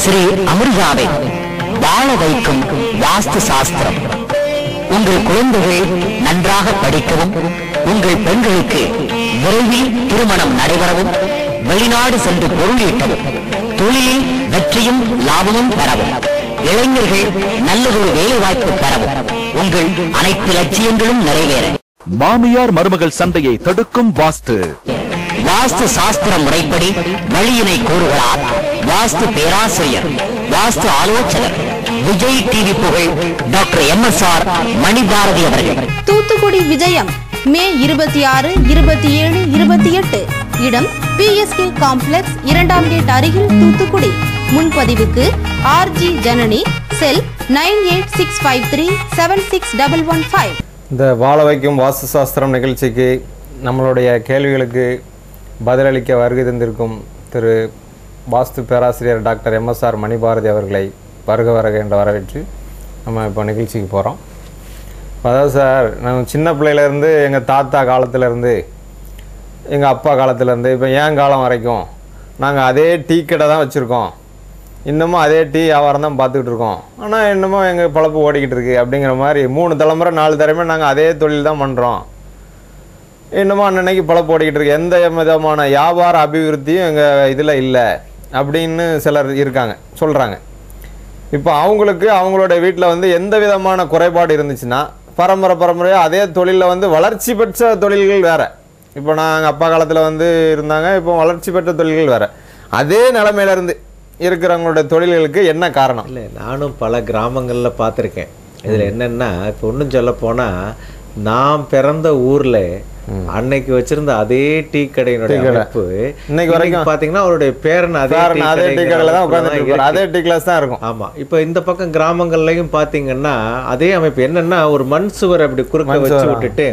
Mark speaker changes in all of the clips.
Speaker 1: ஸ்ரீ அமிர்தாவை வாழ வைக்கும் வாஸ்து சாஸ்திரம். உங்கள் குழந்தைகள் நன்றாக படிக்கவும், உங்கள் பெண்களுக்கு விரைவில் திருமணம் நடைபெறவும், வெளிநாடு சென்று பொருள் ஈட்டவும், தொழிலில் வெற்றியும் லாபமும் பெறவும், இளைஞர்கள் நல்லதொரு வேலை வாய்ப்பு பெறவும், உங்கள் அனைத்து லட்சியங்களும் நிறைவேற
Speaker 2: மாமியார் மருமகள் சண்டையை தடுக்கும் வாஸ்து.
Speaker 1: வாஸ்து சாஸ்திர முறைப்படி வழியினை கூறுகிறார் வாஸ்து பேராசிரியர், வாஸ்து ஆலோசகர், விஜய் டிவி புகழ் டாக்டர் MSR மணிபாரதி அவர்கள்.
Speaker 3: தூத்துக்குடி விஜயம் மே 26, 27, 28. இடம் PSK காம்ப்ளெக்ஸ், 2ஆம் கேட் அருகில், தூத்துக்குடி. முன்பதிவுக்கு RG ஜனனி, செல் 9865376115.
Speaker 4: இந்த வாழ வைக்கும் வாஸ்து சாஸ்திரம் நிகழ்ச்சிக்கு நம்மளுடைய கேள்விகளுக்கு பதிலளிக்க வருகை தந்திருக்கும் திரு வாஸ்து பேராசிரியர் டாக்டர் MSR மணிபாரதி அவர்களை வருக என்ற வரவேற்று நம்ம இப்போ நிகழ்ச்சிக்கு போகிறோம். அதாவது சார், நம்ம சின்ன பிள்ளையிலேருந்து எங்கள் தாத்தா காலத்துலேருந்து, எங்கள் அப்பா காலத்துலேருந்து, இப்போ என் காலம் வரைக்கும் நாங்கள் அதே டீ கடை தான் வச்சுருக்கோம். இன்னமும் அதே டீ வியாபாரம் தான் பார்த்துக்கிட்டு இருக்கோம். ஆனால் இன்னமும் எங்கள் பழப்பு ஓடிக்கிட்டு இருக்குது அப்படிங்கிற மாதிரி 3 தலைமுறை 4 தலைமுறை நாங்கள் அதே தொழில் தான் பண்ணுறோம். இன்னமும் அன்னன்னைக்கு பழப்பு ஓடிக்கிட்டு இருக்கு. எந்த விதமான வியாபார அபிவிருத்தியும் எங்கள் இதில் இல்லை அப்படின்னு சிலர் இருக்காங்க, சொல்கிறாங்க. இப்போ அவங்களுக்கு அவங்களோட வீட்டில் வந்து எந்த விதமான குறைபாடு இருந்துச்சுன்னா பரம்பரையாக அதே தொழிலில் வந்து வளர்ச்சி பெற்ற தொழில்கள் வேறு. இப்போ நாங்கள் அப்பா காலத்தில் வந்து இருந்தாங்க, இப்போ வளர்ச்சி பெற்ற தொழில்கள் வேறு. அதே நிலைமையிலேருந்து இருக்கிறவங்களோட தொழில்களுக்கு என்ன காரணம்?
Speaker 5: இல்லை, நானும் பல கிராமங்களில் பார்த்துருக்கேன். இதில் என்னென்னா, இப்போ ஒன்றும் சொல்ல போனால், நான் பிறந்த ஊரில் அன்னைக்கு வச்சிருந்த அதே டீ கடையினுடைய அமைப்பு இன்னைக்கு வரைக்கும் பார்த்தீங்கன்னா அவருடைய பேரன் அதே டீ கடையில் தான் உட்காந்துட்டு அதே டீ கிளாஸ் தான் இருக்கும். ஆமாம். இப்போ இந்த பக்கம் கிராமங்கள்லையும் பார்த்தீங்கன்னா அதே அமைப்பு. என்னென்னா, ஒரு மண் சுவர் அப்படி குறுக்க வச்சு விட்டுட்டு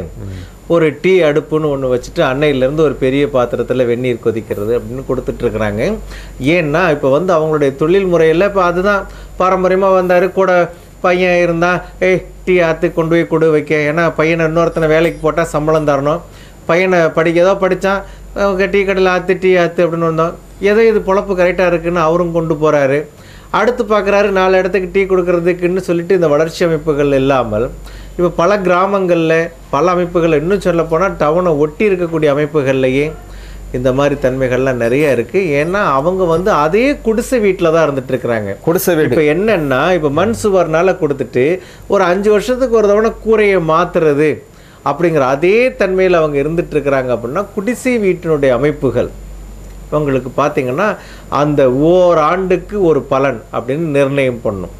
Speaker 5: ஒரு டீ அடுப்புன்னு ஒன்று வச்சுட்டு அன்னையிலேருந்து ஒரு பெரிய பாத்திரத்தில் வெந்நீர் கொதிக்கிறது அப்படின்னு கொடுத்துட்ருக்குறாங்க. ஏன்னா இப்போ வந்து அவங்களுடைய தொழில் முறையில் இப்போ அதுதான் பாரம்பரியமாக வந்தார். கூட பையன் இருந்தால் டீ ஆற்று கொண்டு போய் கொடு வைக்க, ஏன்னா பையனை இன்னொருத்தனை வேலைக்கு போட்டால் சம்பளம் தரணும். பையனை ஏதோ படித்தான், டீ கடையில் டீ ஆற்று அப்படின்னு வந்தோம். ஏதோ இது பொழப்பு கரெக்டாக இருக்குன்னு அவரும் கொண்டு போகிறாரு. அடுத்து பார்க்குறாரு 4 இடத்துக்கு டீ கொடுக்கறதுக்குன்னு சொல்லிட்டு இந்த வளர்ச்சி அமைப்புகள் இல்லாமல் இப்போ பல கிராமங்களில் பல அமைப்புகள், இன்னும் சொல்ல போனால் டவுனை ஒட்டி இருக்கக்கூடிய அமைப்புகள்லையே இந்த மாதிரி தன்மைகள்லாம் நிறைய இருக்குது. ஏன்னா அவங்க வந்து அதே குடிசை வீட்டில் தான் இருந்துட்டு இருக்கிறாங்க. குடிசை வீடு இப்போ என்னென்னா, இப்போ மண் சுவர்னால கொடுத்துட்டு ஒரு 5 வருஷத்துக்கு ஒரு தவணை கூரையை மாற்றுறது அப்படிங்கிற அதே தன்மையில் அவங்க இருந்துட்டு இருக்கிறாங்க. அப்படின்னா குடிசை வீட்டினுடைய அமைப்புகள் உங்களுக்கு பார்த்திங்கன்னா அந்த ஓராண்டுக்கு ஒரு பலன் அப்படின்னு நிர்ணயம் பண்ணும்.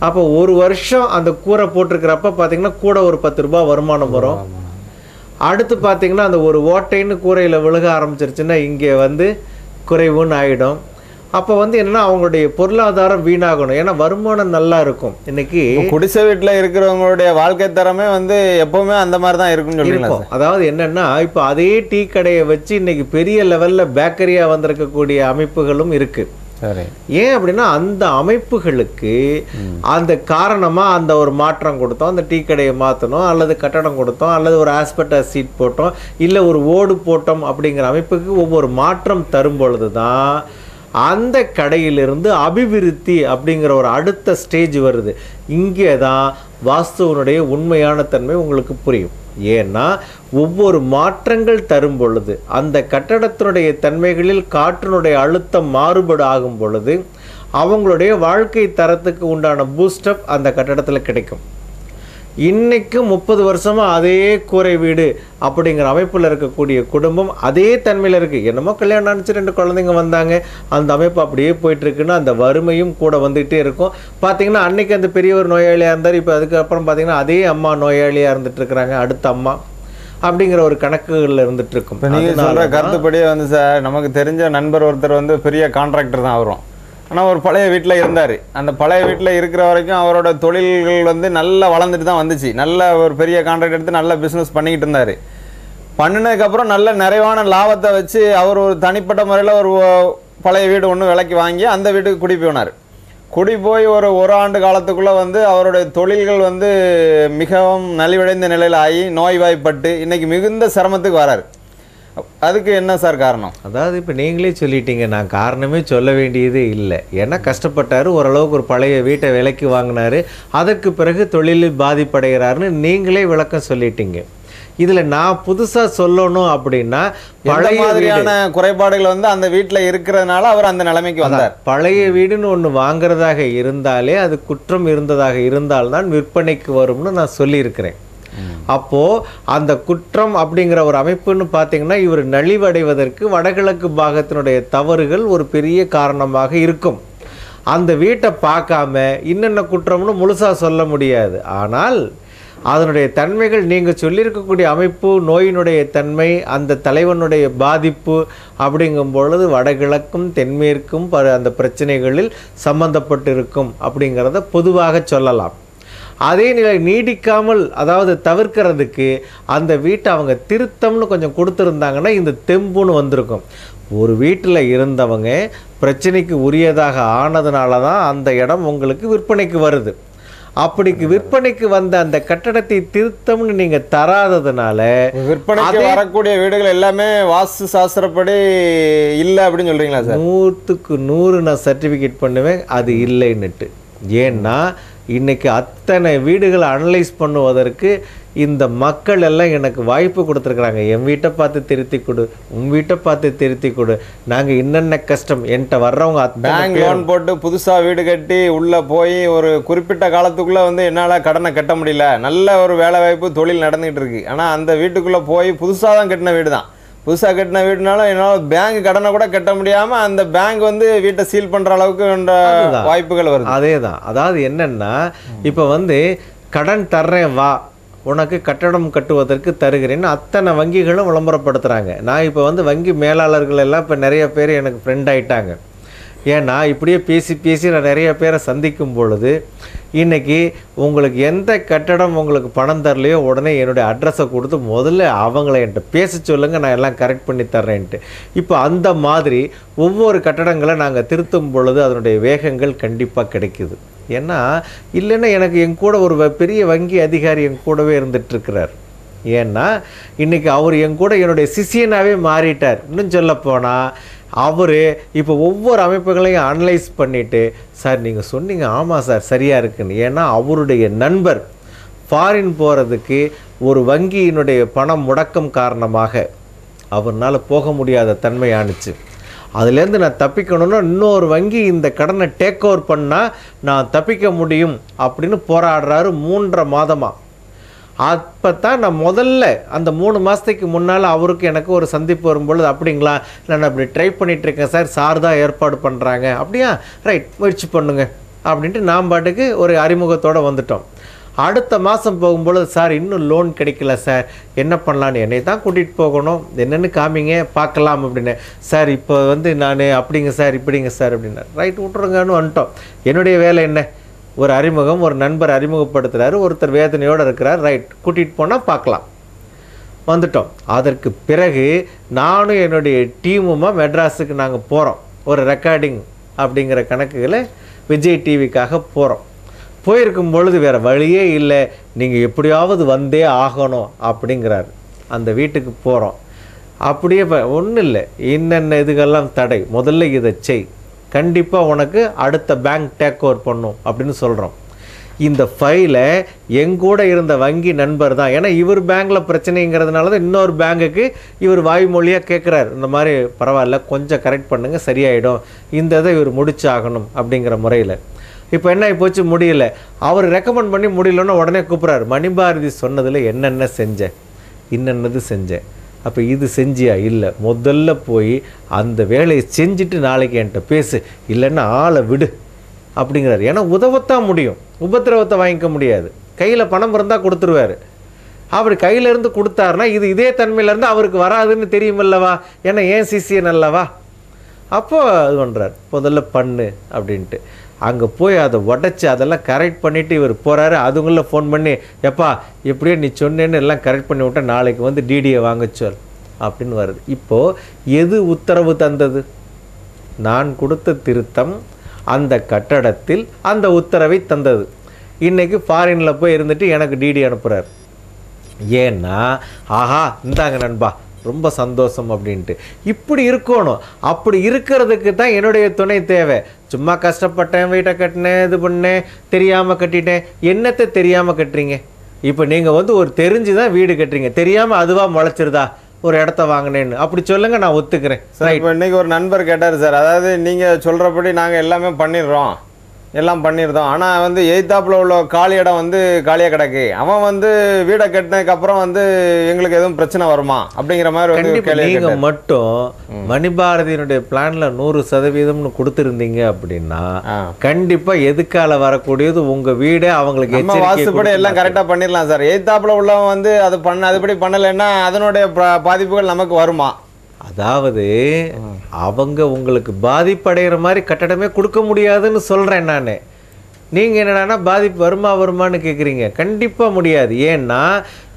Speaker 5: அப்போ ஒரு வருஷம் அந்த கூரை போட்டிருக்கிறப்ப பார்த்திங்கன்னா கூட ஒரு 10 ரூபாய் வருமானம் வரும். அடுத்து பார்த்திங்கன்னா அந்த ஒரு ஓட்டைன்னு கூரையில் விழுக ஆரம்பிச்சிருச்சுன்னா இங்கே வந்து குறைவுன்னு ஆகிடும். அப்போ வந்து என்னென்னா அவங்களுடைய பொருளாதாரம் வீணாகணும். ஏன்னா வருமானம் நல்லா இருக்கும். இன்னைக்கு
Speaker 4: குடிசை வீட்டில் இருக்கிறவங்களுடைய வாழ்க்கை தரமே வந்து எப்போவுமே அந்த மாதிரி தான் இருக்குன்னு சொல்லியிருக்கோம்.
Speaker 5: அதாவது என்னென்னா, இப்போ அதே டீ கடையை வச்சு இன்னைக்கு பெரிய லெவலில் பேக்கரியாக வந்திருக்கக்கூடிய அமைப்புகளும் இருக்குது. ஏன் அப்படின்னா அந்த அமைப்புகளுக்கு அந்த காரணமாக அந்த ஒரு மாற்றம் கொடுத்தோம். அந்த டீ கடையை மாற்றணும், அல்லது கட்டடம் கொடுத்தோம், அல்லது ஒரு ஆஸ்பெக்டாஸ் சீட் போட்டோம், இல்லை ஒரு ஓடு போட்டோம். அப்படிங்கிற அமைப்புக்கு ஒவ்வொரு மாற்றம் தரும் பொழுது தான் அந்த கடையிலிருந்து அபிவிருத்தி அப்படிங்கிற ஒரு அடுத்த ஸ்டேஜ் வருது. இங்கே தான் வாஸ்துவனுடைய உண்மையான தன்மை உங்களுக்கு புரியும். ஏன்னா ஒவ்வொரு மாற்றங்கள் தரும் பொழுது அந்த கட்டடத்தினுடைய தன்மைகளில் காற்றினுடைய அழுத்தம் மாறுபாடு ஆகும் பொழுது அவங்களுடைய வாழ்க்கை தரத்துக்கு உண்டான பூஸ்டப் அந்த கட்டடத்தில் கிடைக்கும். இன்றைக்கும் 30 வருஷமாக அதே கூரை வீடு அப்படிங்கிற அமைப்பில் இருக்கக்கூடிய குடும்பம் அதே தன்மையில் இருக்குது. என்னமோ கல்யாணம் ஆனிச்சு 2 குழந்தைங்க வந்தாங்க, அந்த அமைப்பு அப்படியே போயிட்டுருக்குன்னா அந்த வறுமையும் கூட வந்துகிட்டே இருக்கும். பார்த்திங்கன்னா அன்றைக்கி அந்த பெரியவர் நோயாளியாக இருந்தார், இப்போ அதுக்கப்புறம் பார்த்திங்கன்னா அதே அம்மா நோயாளியாக இருந்துகிட்ருக்குறாங்க, அடுத்த அம்மா அப்படிங்கிற ஒரு கணக்குகளில் இருந்துகிட்டு இருக்கும்.
Speaker 4: இப்போ நீங்கள் சொல்கிற கருத்துப்படியே வந்து சார், நமக்கு தெரிஞ்ச நண்பர் ஒருத்தர் வந்து பெரிய கான்ட்ராக்டர் தான் வரும். ஆனால் ஒரு பழைய வீட்டில் இருந்தார். அந்த பழைய வீட்டில் இருக்கிற வரைக்கும் அவரோட தொழில்கள் வந்து நல்லா வளர்ந்துட்டு தான் வந்துச்சு. நல்ல ஒரு பெரிய கான்ட்ராக்ட் எடுத்து நல்ல பிஸ்னஸ் பண்ணிக்கிட்டு இருந்தார். பண்ணினதுக்கப்புறம் நல்ல நிறைவான லாபத்தை வச்சு அவர் ஒரு தனிப்பட்ட முறையில் ஒரு பழைய வீடு ஒன்று விலைக்கு வாங்கி அந்த வீட்டுக்கு குடி போனார். குடி போய் ஒரு ஆண்டு காலத்துக்குள்ளே வந்து அவருடைய தொழில்கள் வந்து மிகவும் நலிவடைந்த நிலையில் ஆகி நோய்வாய்ப்பட்டு இன்றைக்கி மிகுந்த சிரமத்துக்கு வராரு. அதுக்கு என்ன சார் காரணம்?
Speaker 5: அதாவது இப்போ நீங்களே சொல்லிட்டீங்க, நான் காரணமே சொல்ல வேண்டியதே இல்லை. ஏன்னா கஷ்டப்பட்டார், ஓரளவுக்கு ஒரு பழைய வீட்டை விலைக்கு வாங்கினார், அதற்கு பிறகு தொழிலில் பாதிப்படைகிறாருன்னு நீங்களே விளக்கம் சொல்லிட்டீங்க. இதில் நான் புதுசாக சொல்லணும் அப்படின்னா, பழைய
Speaker 4: மாதிரியான குறைபாடுகள் வந்து அந்த வீட்டில் இருக்கிறதுனால அவர் அந்த நிலைமைக்கு வந்தார்.
Speaker 5: பழைய வீடுன்னு ஒன்று வாங்குறதாக இருந்தாலே அது குற்றம் இருந்ததாக இருந்தால்தான் விற்பனைக்கு வரும்னு நான் சொல்லியிருக்கிறேன். அப்போது அந்த குற்றம் அப்படிங்கிற ஒரு அமைப்புன்னு பார்த்தீங்கன்னா, இவர் நலிவடைவதற்கு வடகிழக்கு பாகத்தினுடைய தவறுகள் ஒரு பெரிய காரணமாக இருக்கும். அந்த வீட்டை பார்க்காம இன்னென்ன குற்றம்னு முழுசாக சொல்ல முடியாது. ஆனால் அதனுடைய தன்மைகள் நீங்கள் சொல்லியிருக்கக்கூடிய அமைப்பு, நோயினுடைய தன்மை, அந்த தலைவனுடைய பாதிப்பு அப்படிங்கும் பொழுது வடகிழக்கும் தென்மேற்கும் அந்த பிரச்சனைகளில் சம்பந்தப்பட்டிருக்கும் அப்படிங்கிறத பொதுவாக சொல்லலாம். அதே நிலை நீடிக்காமல், அதாவது தவிர்க்கிறதுக்கு அந்த வீட்டை அவங்க திருத்தம்னு கொஞ்சம் கொடுத்துருந்தாங்கன்னா இந்த தெம்புன்னு வந்திருக்கும். ஒரு வீட்டில் இருந்தவங்க பிரச்சனைக்கு உரியதாக ஆனதுனால தான் அந்த இடம் உங்களுக்கு விற்பனைக்கு வருது. அப்படிக்கு விற்பனைக்கு வந்த அந்த கட்டடத்தை திருத்தம்னு நீங்க தராததுனால
Speaker 4: விற்பனைக்கு வரக்கூடிய வீடுகள் எல்லாமே வாஸ்து சாஸ்திரப்படி இல்லை அப்படின்னு சொல்றீங்களா சார்?
Speaker 5: 100க்கு 100 நான் சர்டிஃபிகேட் பண்ணுவேன் அது இல்லைன்னுட்டு. ஏன்னா இன்னைக்கு அத்தனை வீடுகளை அனலைஸ் பண்ணுவதற்கு இந்த மக்கள் எல்லாம் எனக்கு வாய்ப்பு கொடுத்துருக்குறாங்க. என் வீட்டை பார்த்து திருத்தி கொடு, உன் வீட்டை பார்த்து திருத்தி கொடு, நாங்கள் என்னென்ன கஷ்டம் என்கிட்ட வர்றவங்க
Speaker 4: பேங்க் லோன் போட்டு புதுசாக வீடு கட்டி உள்ளே போய் ஒரு குறிப்பிட்ட காலத்துக்குள்ளே வந்து என்னால் கடனை கட்ட முடியல, நல்ல ஒரு வேலை வாய்ப்பு தொழில் நடந்துகிட்டு இருக்கு, ஆனால் அந்த வீட்டுக்குள்ளே போய் புதுசாக தான் கட்டின வீடு தான், புதுசாக கட்டின வீடுனாலும் என்னால் பேங்க் கடனை கூட கட்ட முடியாமல் அந்த பேங்க் வந்து வீட்டை சீல் பண்ணுற அளவுக்கு வாய்ப்புகள் வருது.
Speaker 5: அதே தான். அதாவது என்னென்னா, இப்போ வந்து கடன் தர்றேன் வா, உனக்கு கட்டடம் கட்டுவதற்கு தருகிறேன்னு அத்தனை வங்கிகளும் விளம்பரப்படுத்துகிறாங்க. நான் இப்போ வந்து வங்கி மேலாளர்கள் எல்லாம் இப்போ நிறைய பேர் எனக்கு ஃப்ரெண்ட் ஆகிட்டாங்க. ஏன்னா இப்படியே பேசி நான் நிறைய பேரை சந்திக்கும் பொழுது, இன்றைக்கி உங்களுக்கு எந்த கட்டடம் உங்களுக்கு பணம் தரலையோ உடனே என்னுடைய அட்ரஸை கொடுத்து முதல்ல அவங்கள என்கிட்ட பேச சொல்லுங்கள், நான் எல்லாம் கரெக்ட் பண்ணி தர்றேன்ட்டு. இப்போ அந்த மாதிரி ஒவ்வொரு கட்டடங்களை நாங்கள் திருத்தும் பொழுது அதனுடைய வேகங்கள் கண்டிப்பாக கிடைக்குது. ஏன்னா இல்லைன்னா எனக்கு என் கூட ஒரு பெரிய வங்கி அதிகாரி என் கூடவே இருந்துகிட்ருக்கிறார். ஏன்னா இன்றைக்கி அவர் என் கூட என்னுடைய சிஷியனாகவே மாறிட்டார். இன்னும் சொல்லப்போனால் அவர் இப்போ ஒவ்வொரு அமைப்புகளையும் அனலைஸ் பண்ணிவிட்டு, சார் நீங்கள் சொன்னீங்க, ஆமாம் சார் சரியாக இருக்குன்னு. ஏன்னா அவருடைய நண்பர் ஃபாரின் போகிறதுக்கு ஒரு வங்கியினுடைய பணம் முடக்கம் காரணமாக அவரால் போக முடியாத தன்மை ஆணுச்சு. அதுலேருந்து நான் தப்பிக்கணும்னா இன்னொரு வங்கி இந்த கடனை டேக் ஓவர் பண்ணால் நான் தப்பிக்க முடியும் அப்படின்னு போராடுறாரு 3.5 மாதமாக. அப்போ தான் நான் முதல்ல அந்த 3 மாதத்துக்கு முன்னால் அவருக்கு எனக்கு ஒரு சந்திப்பு வரும்பொழுது, அப்படிங்களா நான் அப்படி ட்ரை பண்ணிகிட்ருக்கேன் சார், சார் தான் ஏற்பாடு பண்ணுறாங்க, அப்படியா ரைட் முயற்சி பண்ணுங்க அப்படின்ட்டு நான் பாட்டுக்கு ஒரு அறிமுகத்தோடு வந்துட்டோம். அடுத்த மாதம் போகும்பொழுது, சார் இன்னும் லோன் கிடைக்கல சார், என்ன பண்ணலான்னு, என்னை தான் கூட்டிகிட்டு போகணும், என்னென்னு காமிங்க பார்க்கலாம் அப்படின்னு. சார் இப்போ வந்து நான் அப்படிங்க சார் இப்படிங்க சார் அப்படின்னா, ரைட் விட்ருங்கன்னு வந்துட்டோம். என்னுடைய வேலை என்ன, ஒரு அறிமுகம், ஒரு நண்பர் அறிமுகப்படுத்துகிறாரு, ஒருத்தர் வேதனையோடு இருக்கிறார், ரைட் கூட்டிகிட்டு போனால் பார்க்கலாம், வந்துட்டோம். அதற்கு பிறகு நானும் என்னுடைய டீமுமா மெட்ராஸுக்கு நாங்கள் போகிறோம். ஒரு ரெக்கார்டிங் அப்படிங்கிற கணக்குகளை விஜய் டிவிக்காக போகிறோம். போயிருக்கும் பொழுது வேறு வழியே இல்லை, நீங்கள் எப்படியாவது வந்தே ஆகணும் அப்படிங்கிறார். அந்த வீட்டுக்கு போகிறோம். அப்படியே ஒன்றும் இல்லை, என்னென்ன இதுக்கெல்லாம் தடை, முதல்ல இதை செய், கண்டிப்பாக உனக்கு அடுத்த பேங்க் டேக் ஓவர் பண்ணும் அப்படின்னு சொல்கிறோம். இந்த ஃபைலை எங்கூட இருந்த வங்கி நண்பர் தான், ஏன்னா இவர் பேங்க்கில் பிரச்சனைங்கிறதுனால தான் இன்னொரு பேங்குக்கு இவர் வாய்மொழியாக கேட்குறாரு, இந்த மாதிரி பரவாயில்ல கொஞ்சம் கரெக்ட் பண்ணுங்கள் சரியாயிடும், இந்த இதை இவர் முடிச்சாகணும் அப்படிங்கிற முறையில். இப்போ என்ன போச்சு, முடியல. அவர் ரெக்கமெண்ட் பண்ணி முடியலன்னா உடனே கூப்பிட்றாரு, மணிபாரதி சொன்னதில் என்னென்ன செஞ்சேன், இன்னென்னது செஞ்சேன், அப்போ இது செஞ்சியா, இல்லை முதல்ல போய் அந்த வேலையை செஞ்சுட்டு நாளைக்கு என்கிட்ட பேசு, இல்லைன்னா ஆளை விடு அப்படிங்கிறாரு. ஏன்னா உதவத்தான் முடியும், உபத்திரவத்தை வாங்கிக்க முடியாது. கையில் பணம் இருந்தால் கொடுத்துருவார். அப்படி கையிலேருந்து கொடுத்தாருன்னா இது இதே தன்மையிலேருந்து அவருக்கு வராதுன்னு தெரியுமல்லவா, ஏன்னா ஏன் சிசியன் அல்லவா. அப்போ அது பண்ணுறார், முதல்ல பண்ணு அப்படின்ட்டு. அங்கே போய் அதை உடச்சி அதெல்லாம் கரெக்ட் பண்ணிவிட்டு இவர் போகிறாரு. அதுங்கள ஃபோன் பண்ணி, எப்பா எப்படியோ நீ சொன்னேன்னு எல்லாம் கரெக்ட் பண்ணி விட்டா நாளைக்கு வந்து டிடியை வாங்கச்சொல் அப்படின்னு வருது. இப்போது எது உத்தரவு தந்தது, நான் கொடுத்த திருத்தம் அந்த கட்டடத்தில் அந்த உத்தரவை தந்தது. இன்றைக்கி ஃபாரினில் போய் இருந்துட்டு எனக்கு டிடி அனுப்புகிறார். ஏன்னா ஆஹா இந்தாங்க நண்பா ரொம்ப சந்தோஷம் அப்படின்ட்டு. இப்படி இருக்கணும். அப்படி இருக்கிறதுக்கு தான் என்னுடைய துணை தேவை. சும்மா கஷ்டப்பட்டேன், வீட்டை கட்டினேன், இது பண்ணேன், தெரியாமல் கட்டிட்டேன். என்னத்தை தெரியாமல் கட்டுறீங்க? இப்போ நீங்கள் வந்து ஒரு தெரிஞ்சு தான் வீடு கட்டுறீங்க, தெரியாமல் அதுவாக முளைச்சிருதா ஒரு இடத்த வாங்கினேன்னு அப்படி சொல்லுங்க, நான் ஒத்துக்கிறேன்.
Speaker 4: சார் இப்போ இன்னைக்கு ஒரு நண்பர் கேட்டார் சார், அதாவது நீங்கள் சொல்கிறபடி நாங்கள் எல்லாமே பண்ணிடுறோம், எல்லாம் பண்ணியிருந்தோம், ஆனால் வந்து எய்த்தாப்பில் உள்ள காலி இடம் வந்து காலியாக கிடக்கு, அவன் வந்து வீடை கட்டினதுக்கப்புறம் வந்து எங்களுக்கு எதுவும் பிரச்சனை வருமா அப்படிங்கிற மாதிரி வந்து
Speaker 5: நீங்கள் மட்டும் மணிபாரதியினுடைய பிளான்ல 100% கொடுத்துருந்தீங்க அப்படின்னா கண்டிப்பாக எதுக்கால வரக்கூடியது உங்கள் வீடே அவங்களுக்கு
Speaker 4: வாசுபடி எல்லாம் கரெக்டாக பண்ணிடலாம் சார். எய்த்தாப்பில் உள்ளவன் வந்து அது அதுபடி பண்ணலைன்னா அதனுடைய பாதிப்புகள் நமக்கு வருமா?
Speaker 5: அதாவது அவங்க உங்களுக்கு பாதிப்படைகிற மாதிரி கட்டடமே கொடுக்க முடியாதுன்னு சொல்கிறேன் நான். நீங்கள் என்னடானா பாதிப்பு வருமானு கேட்குறீங்க. கண்டிப்பாக முடியாது. ஏன்னா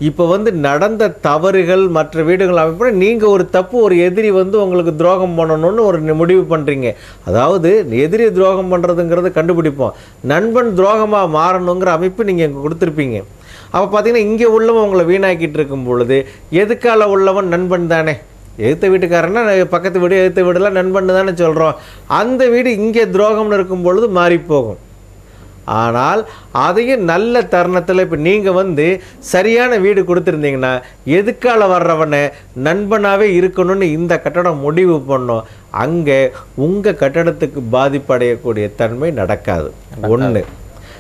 Speaker 5: இப்போ வந்து நடந்த தவறுகள் மற்ற வீடுகள் அமைப்பு நீங்கள் ஒரு தப்பு, ஒரு எதிரி வந்து உங்களுக்கு துரோகம் பண்ணணும்னு ஒரு முடிவு பண்ணுறீங்க. அதாவது எதிரி துரோகம் பண்ணுறதுங்கிறது கண்டுபிடிப்போம். நண்பன் துரோகமாக மாறணுங்கிற அமைப்பு நீங்கள் இங்கே கொடுத்துருப்பீங்க. அப்போ பார்த்தீங்கன்னா இங்கே உள்ளவன் உங்களை வீணாக்கிட்டு இருக்கும் பொழுது எதுக்கால உள்ளவன் நண்பன் தானே. எழுத்த வீட்டுக்காரன்னா பக்கத்து வீடு எழுத்த வீடுலாம் நண்பன் தானே சொல்கிறோம். அந்த வீடு இங்கே துரோகம்னு இருக்கும் பொழுது மாறிப்போகும். ஆனால் அதையும் நல்ல தருணத்தில் இப்போ நீங்கள் வந்து சரியான வீடு கொடுத்துருந்தீங்கன்னா எதுக்கால வர்றவனை நண்பனாகவே இருக்கணும்னு இந்த கட்டடம் முடிவு பண்ணோம். அங்கே உங்கள் கட்டடத்துக்கு பாதிப்படையக்கூடிய தன்மை நடக்காது. ஒன்று.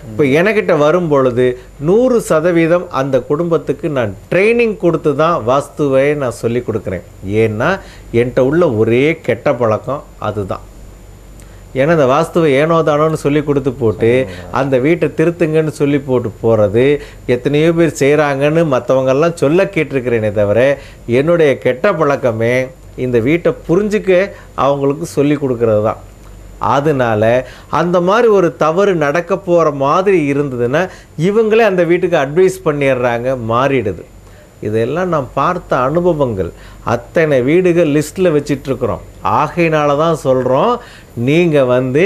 Speaker 5: இப்போ என்கிட்ட வரும் பொழுது 100% அந்த குடும்பத்துக்கு நான் ட்ரைனிங் கொடுத்து தான் வாஸ்துவை நான் சொல்லி கொடுக்குறேன். ஏன்னா என்கிட்ட உள்ள ஒரே கெட்ட பழக்கம் அதுதான். ஏன்னா இந்த வாஸ்துவை ஏனோதானோன்னு சொல்லி கொடுத்து போட்டு அந்த வீட்டை திருத்துங்கன்னு சொல்லி போட்டு போகிறது எத்தனையோ பேர் செய்கிறாங்கன்னு மற்றவங்கெல்லாம் சொல்ல கேட்டிருக்கிறேனே தவிர என்னுடைய கெட்ட பழக்கமே இந்த வீட்டை புரிஞ்சுக்க அவங்களுக்கு சொல்லி கொடுக்கறது தான். அதனால அந்த மாதிரி ஒரு தவறு நடக்க போகிற மாதிரி இருந்ததுன்னா இவங்களே அந்த வீட்டுக்கு அட்வைஸ் பண்ணிடுறாங்க, மாறிடுது. இதெல்லாம் நான் பார்த்த அனுபவங்கள். அத்தனை வீடுகள் லிஸ்ட்டில் வச்சிட்ருக்குறோம். ஆகையினால தான் சொல்கிறோம், நீங்கள் வந்து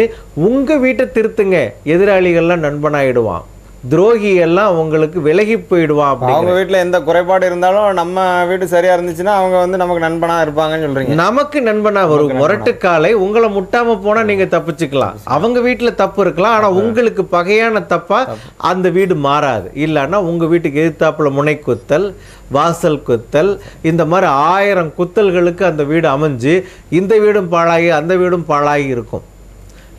Speaker 5: உங்கள் வீட்டை திருத்துங்க, எதிராளிகள்லாம் நண்பனாகிடுவான், துரோகி எல்லாம் உங்களுக்கு விலகி போயிடுவான்.
Speaker 4: அவங்க வீட்டில் எந்த குறைபாடு இருந்தாலும் நம்ம வீடு சரியா இருந்துச்சுன்னா அவங்க வந்து நமக்கு நண்பனா இருப்பாங்கன்னு சொல்றீங்க.
Speaker 5: நமக்கு நண்பனா வரும். முரட்டுக்காலை உங்களை முட்டாம போனா நீங்க தப்பிச்சுக்கலாம். அவங்க வீட்டுல தப்பு இருக்கலாம், ஆனா உங்களுக்கு பகையான தப்பா அந்த வீடு மாறாது. இல்லைன்னா உங்க வீட்டுக்கு எதிர்த்தாப்புல முனை குத்தல், வாசல் குத்தல், இந்த மாதிரி 1000 குத்தல்களுக்கு அந்த வீடு அமைஞ்சு இந்த வீடும் பாழாகி அந்த வீடும் பாழாகி இருக்கும்.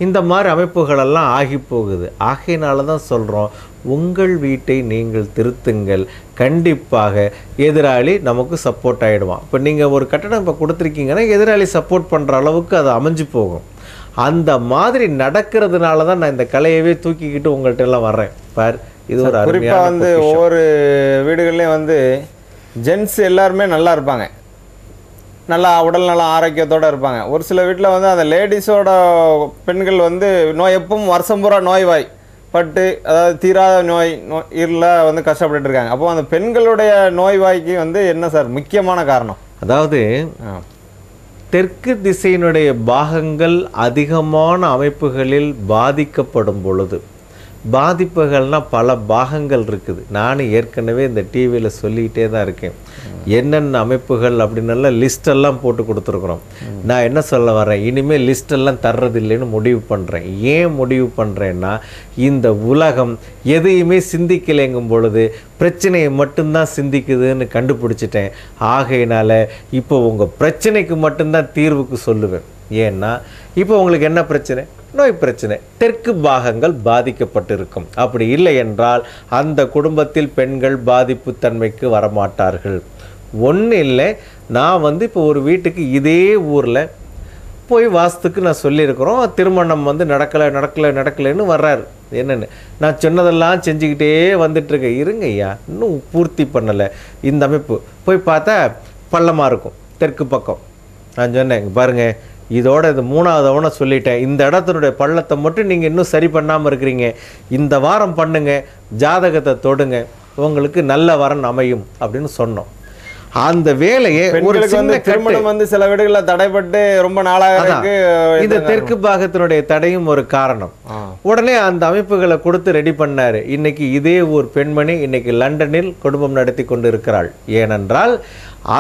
Speaker 5: இந்த மாதிரி அமைப்புகளெல்லாம் ஆகி போகுது. ஆகையினால தான் சொல்கிறோம், உங்கள் வீட்டை நீங்கள் திருத்துங்கள், கண்டிப்பாக எதிராளி நமக்கு சப்போர்ட் ஆகிடுவான். இப்போ நீங்கள் ஒரு கட்டடம் இப்போ கொடுத்துருக்கீங்கன்னா எதிராளி சப்போர்ட் பண்ணுற அளவுக்கு அது அமைஞ்சு போகும். அந்த மாதிரி நடக்கிறதுனால தான் நான் இந்த கலையவே தூக்கிக்கிட்டு உங்கள்கிட்ட எல்லாம் வர்றேன். பார், இது ஒரு
Speaker 4: குறிப்பாக வந்து ஒவ்வொரு வீடுகள்லையும் வந்து ஜென்ஸ் எல்லாருமே நல்லா இருப்பாங்க, நல்லா உடல் நலம் ஆரோக்கியத்தோடு இருப்பாங்க. ஒரு சில வீட்டில் வந்து அந்த லேடிஸோட பெண்கள் வந்து எப்பவும் வருஷம் பூரா நோய்வாய் பட்டு, அதாவது தீராத நோயில் வந்து கஷ்டப்பட்டு இருக்காங்க. அப்போ அந்த பெண்களுடைய நோய்வாய்க்கு வந்து என்ன சார் முக்கியமான காரணம்?
Speaker 5: அதாவது தெற்கு திசையினுடைய பாகங்கள் அதிகமான அமைப்புகளில் பாதிக்கப்படும் பொழுது, பாதிப்புகள்னால் பல பாகங்கள் இருக்குது. நானும் ஏற்கனவே இந்த டிவியில் சொல்லிக்கிட்டே தான் இருக்கேன். என்னென்ன அமைப்புகள் அப்படின்னு லிஸ்டெல்லாம் போட்டு கொடுத்துருக்குறோம். நான் என்ன சொல்ல வரேன், இனிமேல் லிஸ்டெல்லாம் தர்றதில்லைன்னு முடிவு பண்ணுறேன். ஏன் முடிவு பண்ணுறேன்னா, இந்த உலகம் எதையுமே சிந்திக்கலைங்கும் பொழுது பிரச்சனையை மட்டும்தான் சிந்திக்குதுன்னு கண்டுபிடிச்சிட்டேன். ஆகையினால இப்போ உங்கள் பிரச்சனைக்கு மட்டும்தான் தீர்வுக்கு சொல்லுவேன். ஏன்னா இப்போ உங்களுக்கு என்ன பிரச்சனை? நோய் பிரச்சனை. தெற்கு பாகங்கள் பாதிக்கப்பட்டிருக்கும். அப்படி இல்லை என்றால் அந்த குடும்பத்தில் பெண்கள் பாதிப்பு தன்மைக்கு வரமாட்டார்கள். ஒன்றும் இல்லை, நான் வந்து இப்போ ஒரு வீட்டுக்கு இதே ஊரில் போய் வாஸ்துக்கு நான் சொல்லியிருக்கிறோம், திருமணம் வந்து நடக்கலைன்னு வர்றாரு. என்னென்னு நான் சொன்னதெல்லாம் செஞ்சுக்கிட்டே வந்துட்டுருக்கேன். இருங்க ஐயா, இன்னும் பூர்த்தி பண்ணலை. இந்த அமைப்பு போய் பார்த்தா பள்ளமாக இருக்கும் தெற்கு பக்கம். நான் சொன்னேன், பாருங்கள், இதோட இது 3வது தவணை சொல்லிட்டேன், இந்த இடத்தினுடைய பள்ளத்தை மட்டும் நீங்கள் இன்னும் சரி பண்ணாமல் இருக்கிறீங்க, இந்த வாரம் பண்ணுங்க, ஜாதகத்தை தொடுங்க, உங்களுக்கு நல்ல வரன் அமையும் அப்படின்னு சொன்னோம். அந்த வேலையை ஒரு சின்ன
Speaker 4: திருமணம் வந்து சில வீடுகளில் தடைப்பட்டு ரொம்ப நாளாக
Speaker 5: இந்த தெற்கு பாகத்தினுடைய தடையும் ஒரு காரணம். உடனே அந்த அமைப்புகளை கொடுத்து ரெடி பண்ணாரு. இன்னைக்கு இதே ஒரு பெண்மணி இன்னைக்கு லண்டனில் குடும்பம் நடத்தி கொண்டு இருக்கிறாள். ஏனென்றால்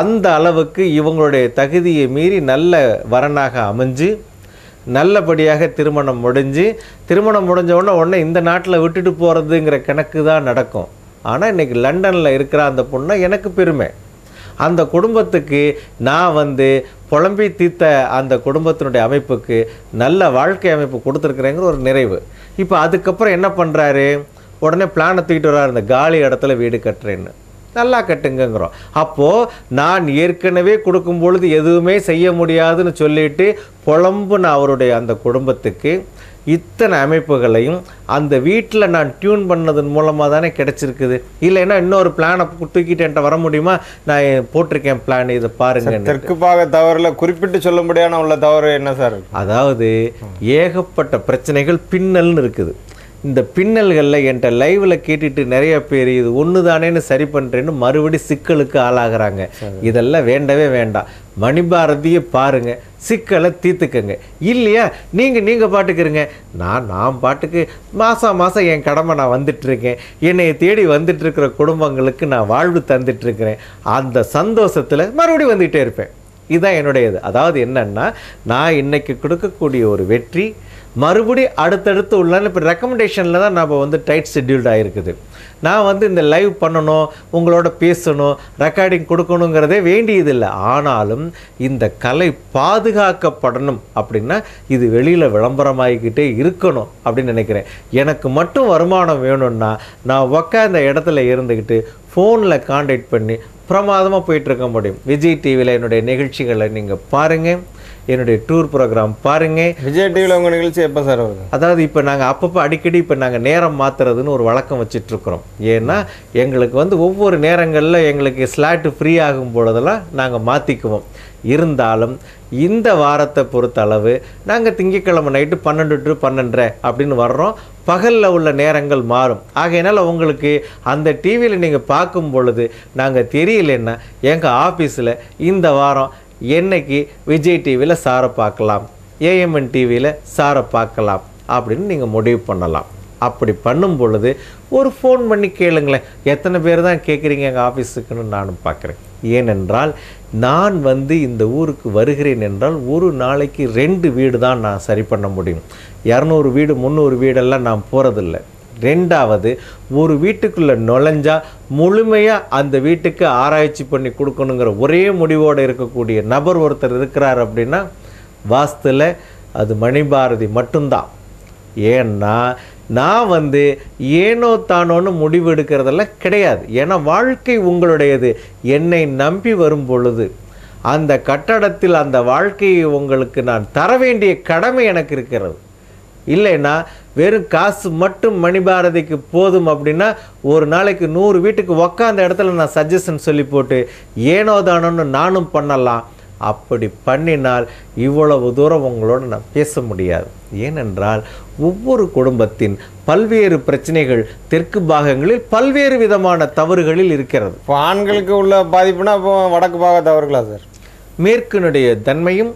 Speaker 5: அந்த அளவுக்கு இவங்களுடைய தகுதியை மீறி நல்ல வரனாக அமைஞ்சு நல்லபடியாக திருமணம் முடிஞ்ச உடனே இந்த நாட்டில் விட்டுட்டு போகிறதுங்கிற கணக்கு தான் நடக்கும். ஆனால் இன்றைக்கி லண்டனில் இருக்கிற அந்த பொண்ணை எனக்கு பெருமை. அந்த குடும்பத்துக்கு நான் வந்து புலம்பி தீர்த்த அந்த குடும்பத்தினுடைய அமைப்புக்கு நல்ல வாழ்க்கை அமைப்பு கொடுத்துருக்குறேங்கிற ஒரு நிறைவு. இப்போ அதுக்கப்புறம் என்ன பண்ணுறாரு, உடனே பிளானை தூக்கிட்டு வர்றாரு, இந்த காலி இடத்துல வீடு கட்டுறேன்னு. நல்லா கட்டுங்கிறோம். அப்போது நான் ஏற்கனவே கொடுக்கும் பொழுது எதுவுமே செய்ய முடியாதுன்னு சொல்லிட்டு புலம்புன அவருடைய அந்த குடும்பத்துக்கு இத்தனை அமைப்புகளையும் அந்த வீட்டில் நான் டியூன் பண்ணதன் மூலமாக தானே கிடச்சிருக்குது. இல்லைன்னா இன்னொரு பிளானை தூக்கிட்டு என்கிட்ட வர முடியுமா, நான் போட்டிருக்கேன் பிளான், இதை பாருங்க.
Speaker 4: தெற்கு பாக தவறில் குறிப்பிட்டு சொல்ல முடியாத உள்ள தவறு என்ன சார்?
Speaker 5: அதாவது ஏகப்பட்ட பிரச்சனைகள் பின்னல்னு இருக்குது. இந்த பின்னல்களில் என்கிட்ட லைவில் கேட்டுட்டு நிறைய பேர் இது ஒன்று தானேன்னு சரி பண்ணுறேன்னு மறுபடி சிக்கலுக்கு ஆளாகிறாங்க. இதெல்லாம் வேண்டவே வேண்டாம். மணிபாரதியை பாருங்கள், சிக்கலை தீர்த்துக்கங்க. இல்லையா நீங்கள் பாட்டுக்குறீங்க, நான் பாட்டுக்கு மாதம் என் கடமை நான் வந்துட்டுருக்கேன். என்னை தேடி வந்துட்டுருக்கிற குடும்பங்களுக்கு நான் வாழ்வு தந்துட்டுருக்கிறேன். அந்த சந்தோஷத்தில் மறுபடியும் வந்துகிட்டே இருப்பேன். இதுதான் என்னுடையது. அதாவது என்னன்னா, நான் இன்னைக்கு கொடுக்கக்கூடிய ஒரு வெற்றி மறுபடி அடுத்தடுத்து உள்ள இப்போ ரெக்கமெண்டேஷனில் தான் நம்ம வந்து டைட் ஷெட்யூல்ட் ஆகிருக்குது. நான் வந்து இந்த லைவ் பண்ணணும், உங்களோட பேசணும், ரெக்கார்டிங் கொடுக்கணுங்கிறதே வேண்டியதில்லை. ஆனாலும் இந்த கலை பாதுகாக்கப்படணும் அப்படின்னா இது வெளியில் விளம்பரமாகிக்கிட்டே இருக்கணும் அப்படின்னு நினைக்கிறேன். எனக்கு மட்டும் வருமானம் வேணும்னா நான் உக்காந்த இடத்துல இருந்துக்கிட்டு ஃபோனில் கான்டாக்ட் பண்ணி பிரமாதமாக போயிட்டுருக்க முடியும். விஜய் டிவியில் என்னுடைய நிகழ்ச்சிகளை நீங்கள் பாருங்கள், என்னுடைய டூர் ப்ரோக்ராம் பாருங்கள்.
Speaker 4: விஜய் டிவியில் உங்கள் நிகழ்ச்சி எப்போ சார் வருது?
Speaker 5: அதாவது இப்போ நாங்கள் அப்பப்போ அடிக்கடி இப்போ நாங்கள் நேரம் மாற்றுறதுன்னு ஒரு வழக்கம் வச்சிட்ருக்குறோம். ஏன்னா எங்களுக்கு வந்து ஒவ்வொரு நேரங்களில் எங்களுக்கு ஸ்லாட்டு ஃப்ரீ ஆகும் பொழுதெல்லாம் நாங்கள் மாற்றிக்குவோம். இருந்தாலும் இந்த வாரத்தை பொறுத்த அளவு நாங்கள் திங்கட்கிழமை நைட்டு 12 to 12:30 அப்படின்னு வர்றோம். பகலில் உள்ள நேரங்கள் மாறும். ஆகையினால் உங்களுக்கு அந்த டிவியில் நீங்கள் பார்க்கும் பொழுது நாங்கள் தெரியலன்னா எங்கள் ஆஃபீஸில் இந்த வாரம் என்னைக்கு விஜய் டிவியில் சாரை பார்க்கலாம், ஏஎம்என் டிவியில் சாரை பார்க்கலாம் அப்படின்னு நீங்கள் முடிவு பண்ணலாம். அப்படி பண்ணும் பொழுது ஒரு ஃபோன் பண்ணி கேளுங்களேன். எத்தனை பேர் தான் கேட்குறீங்க எங்கள் ஆஃபீஸுக்குன்னு நானும் பார்க்குறேன். ஏனென்றால் நான் வந்து இந்த ஊருக்கு வருகிறேன் என்றால் ஒரு நாளைக்கு 2 வீடு தான் நான் சரி பண்ண முடியும். 200 வீடு 300 வீடெல்லாம் நான் போகிறதில்ல. ரெண்டாவது, ஒரு வீட்டுக்குள்ளே நுழைஞ்சா முழுமையாக அந்த வீட்டுக்கு ஆராய்ச்சி பண்ணி கொடுக்கணுங்கிற ஒரே முடிவோடு இருக்கக்கூடிய நபர் ஒருத்தர் இருக்கிறார் அப்படின்னா வாஸ்துல அது மணிபாரதி மட்டும்தான். ஏன்னா நான் வந்து ஏனோ தானோன்னு முடிவு எடுக்கிறதெல்லாம் கிடையாது. ஏன்னா வாழ்க்கை உங்களுடையது. என்னை நம்பி வரும் பொழுது அந்த கட்டடத்தில் அந்த வாழ்க்கையை உங்களுக்கு நான் தர வேண்டிய கடமை எனக்கு இருக்கிறது. இல்லைன்னா வெறும் காசு மட்டும் மணிபாரதிக்கு போதும் அப்படின்னா ஒரு நாளைக்கு 100 வீட்டுக்கு உக்காந்த இடத்துல நான் சஜஷன் சொல்லி போட்டு ஏனோ தானோன்னு நானும் பண்ணலாம். அப்படி பண்ணினால் இவ்வளவு தூரம் உங்களோட நான் பேச முடியாது. ஏனென்றால் ஒவ்வொரு குடும்பத்தின் பல்வேறு பிரச்சனைகள் தெற்கு பாகங்களில் பல்வேறு விதமான தவறுகளில் இருக்கிறது.
Speaker 4: இப்போ ஆண்களுக்கு உள்ள பாதிப்புனா இப்போ வடக்கு பாக தவறுகளா சார்?
Speaker 5: மேற்கினுடைய தன்மையும்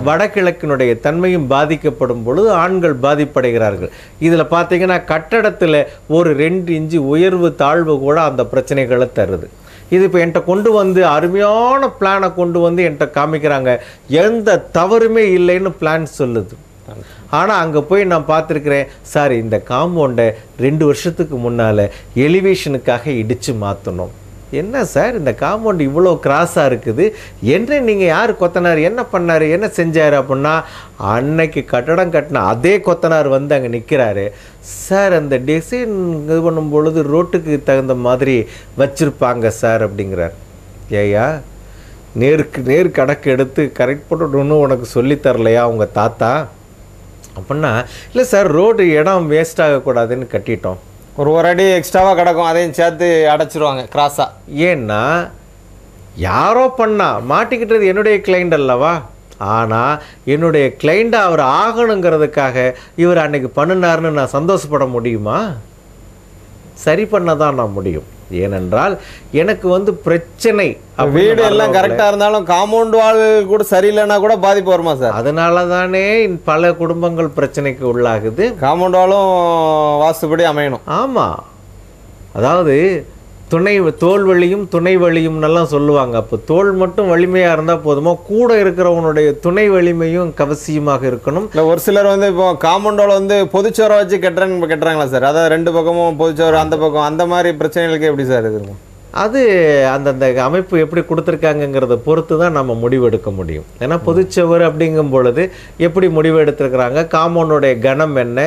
Speaker 5: வடகிழக்கினுடைய தன்மையும் பாதிக்கப்படும் பொழுது ஆண்கள் பாதிப்படைகிறார்கள். இதில் பார்த்தீங்கன்னா கட்டடத்தில் ஒரு 2 இன்ச்சு உயர்வு தாழ்வு கூட அந்த பிரச்சனைகளை தருது. இது இப்போ என்கிட்ட கொண்டு வந்து அருமையான பிளானை கொண்டு வந்து என்கிட்ட காமிக்கிறாங்க. எந்த தவறுமே இல்லைன்னு பிளான் சொல்லுது. ஆனால் அங்கே போய் நான் பார்த்துருக்கிறேன், சார் இந்த காம்பவுண்டை 2 வருஷத்துக்கு முன்னால் எலிவேஷனுக்காக இடித்து மாற்றணும். என்ன சார் இந்த காம்பவுண்ட் இவ்வளோ கிராஸாக இருக்குது, என்ன நீங்கள் யார் கொத்தனார் என்ன பண்ணார் என்ன செஞ்சார் அப்படின்னா அன்னைக்கு கட்டடம் கட்டின அதே கொத்தனார் வந்து அங்கே நிற்கிறாரு. சார் அந்த டிசைன் இது பண்ணும் பொழுது ரோட்டுக்கு தகுந்த மாதிரி வச்சுருப்பாங்க சார் அப்படிங்கிறார். ஏயா நேருக்கு நேர் கணக்கு எடுத்து கரெக்ட் பண்ணணும்னு உனக்கு சொல்லித்தரலையா உங்கள் தாத்தா அப்படின்னா, இல்லை சார் ரோடு இடம் வேஸ்ட் ஆகக்கூடாதுன்னு கட்டிட்டோம்.
Speaker 4: ஒரு அடி எக்ஸ்ட்ராவாக கிடக்கும், அதையும் சேர்த்து அடைச்சிருவாங்க கிராஸாக.
Speaker 5: ஏன்னா யாரோ பண்ணா மாட்டிக்கிட்டது என்னுடைய கிளைண்ட் அல்லவா. ஆனால் என்னுடைய கிளைண்டாக அவர் ஆகணுங்கிறதுக்காக இவர் அன்னைக்கு பண்ணினார்னு நான் சந்தோஷப்பட முடியுமா? சரி பண்ண தான் நான் முடியும். ஏனென்றால் எனக்கு வந்து பிரச்சனை,
Speaker 4: வீடு எல்லாம் கரெக்டா இருந்தாலும் காம்பவுண்ட் வால் கூட சரியில்லைன்னா கூட பாதிப்பு வருமா சார்?
Speaker 5: அதனால தானே பல குடும்பங்கள் பிரச்சனைக்கு உள்ளாகுது.
Speaker 4: காம்பவுண்ட் வாலும் வாஸ்துபடி அமையணும்.
Speaker 5: ஆமா, அதாவது தோல் வலியும் துணை வலியும்னெல்லாம் சொல்லுவாங்க. அப்போ தோல் மட்டும் வலிமையா இருந்தா போதுமா, கூட இருக்கிறவனுடைய துணை வலிமையும் அவசியமாக இருக்கணும்.
Speaker 4: இல்லை, ஒரு சிலர் வந்து இப்போ காம்பவுண்டோட வந்து பொதுச்சோரை வச்சு கட்டுறாங்களா சார்? அதாவது 2 பக்கமும் பொதுச்சோறு, அந்த பக்கம், அந்த மாதிரி பிரச்சனைகளுக்கு எப்படி சார் இது இருக்கும்?
Speaker 5: அது அந்தந்த அமைப்பு எப்படி கொடுத்துருக்காங்கங்கிறத பொறுத்து தான் நம்ம முடிவெடுக்க முடியும். ஏன்னா பொதுச்சவர் அப்படிங்கும் பொழுது எப்படி முடிவு எடுத்துருக்கிறாங்க, காம்பவுண்டுடைய கனம் என்ன,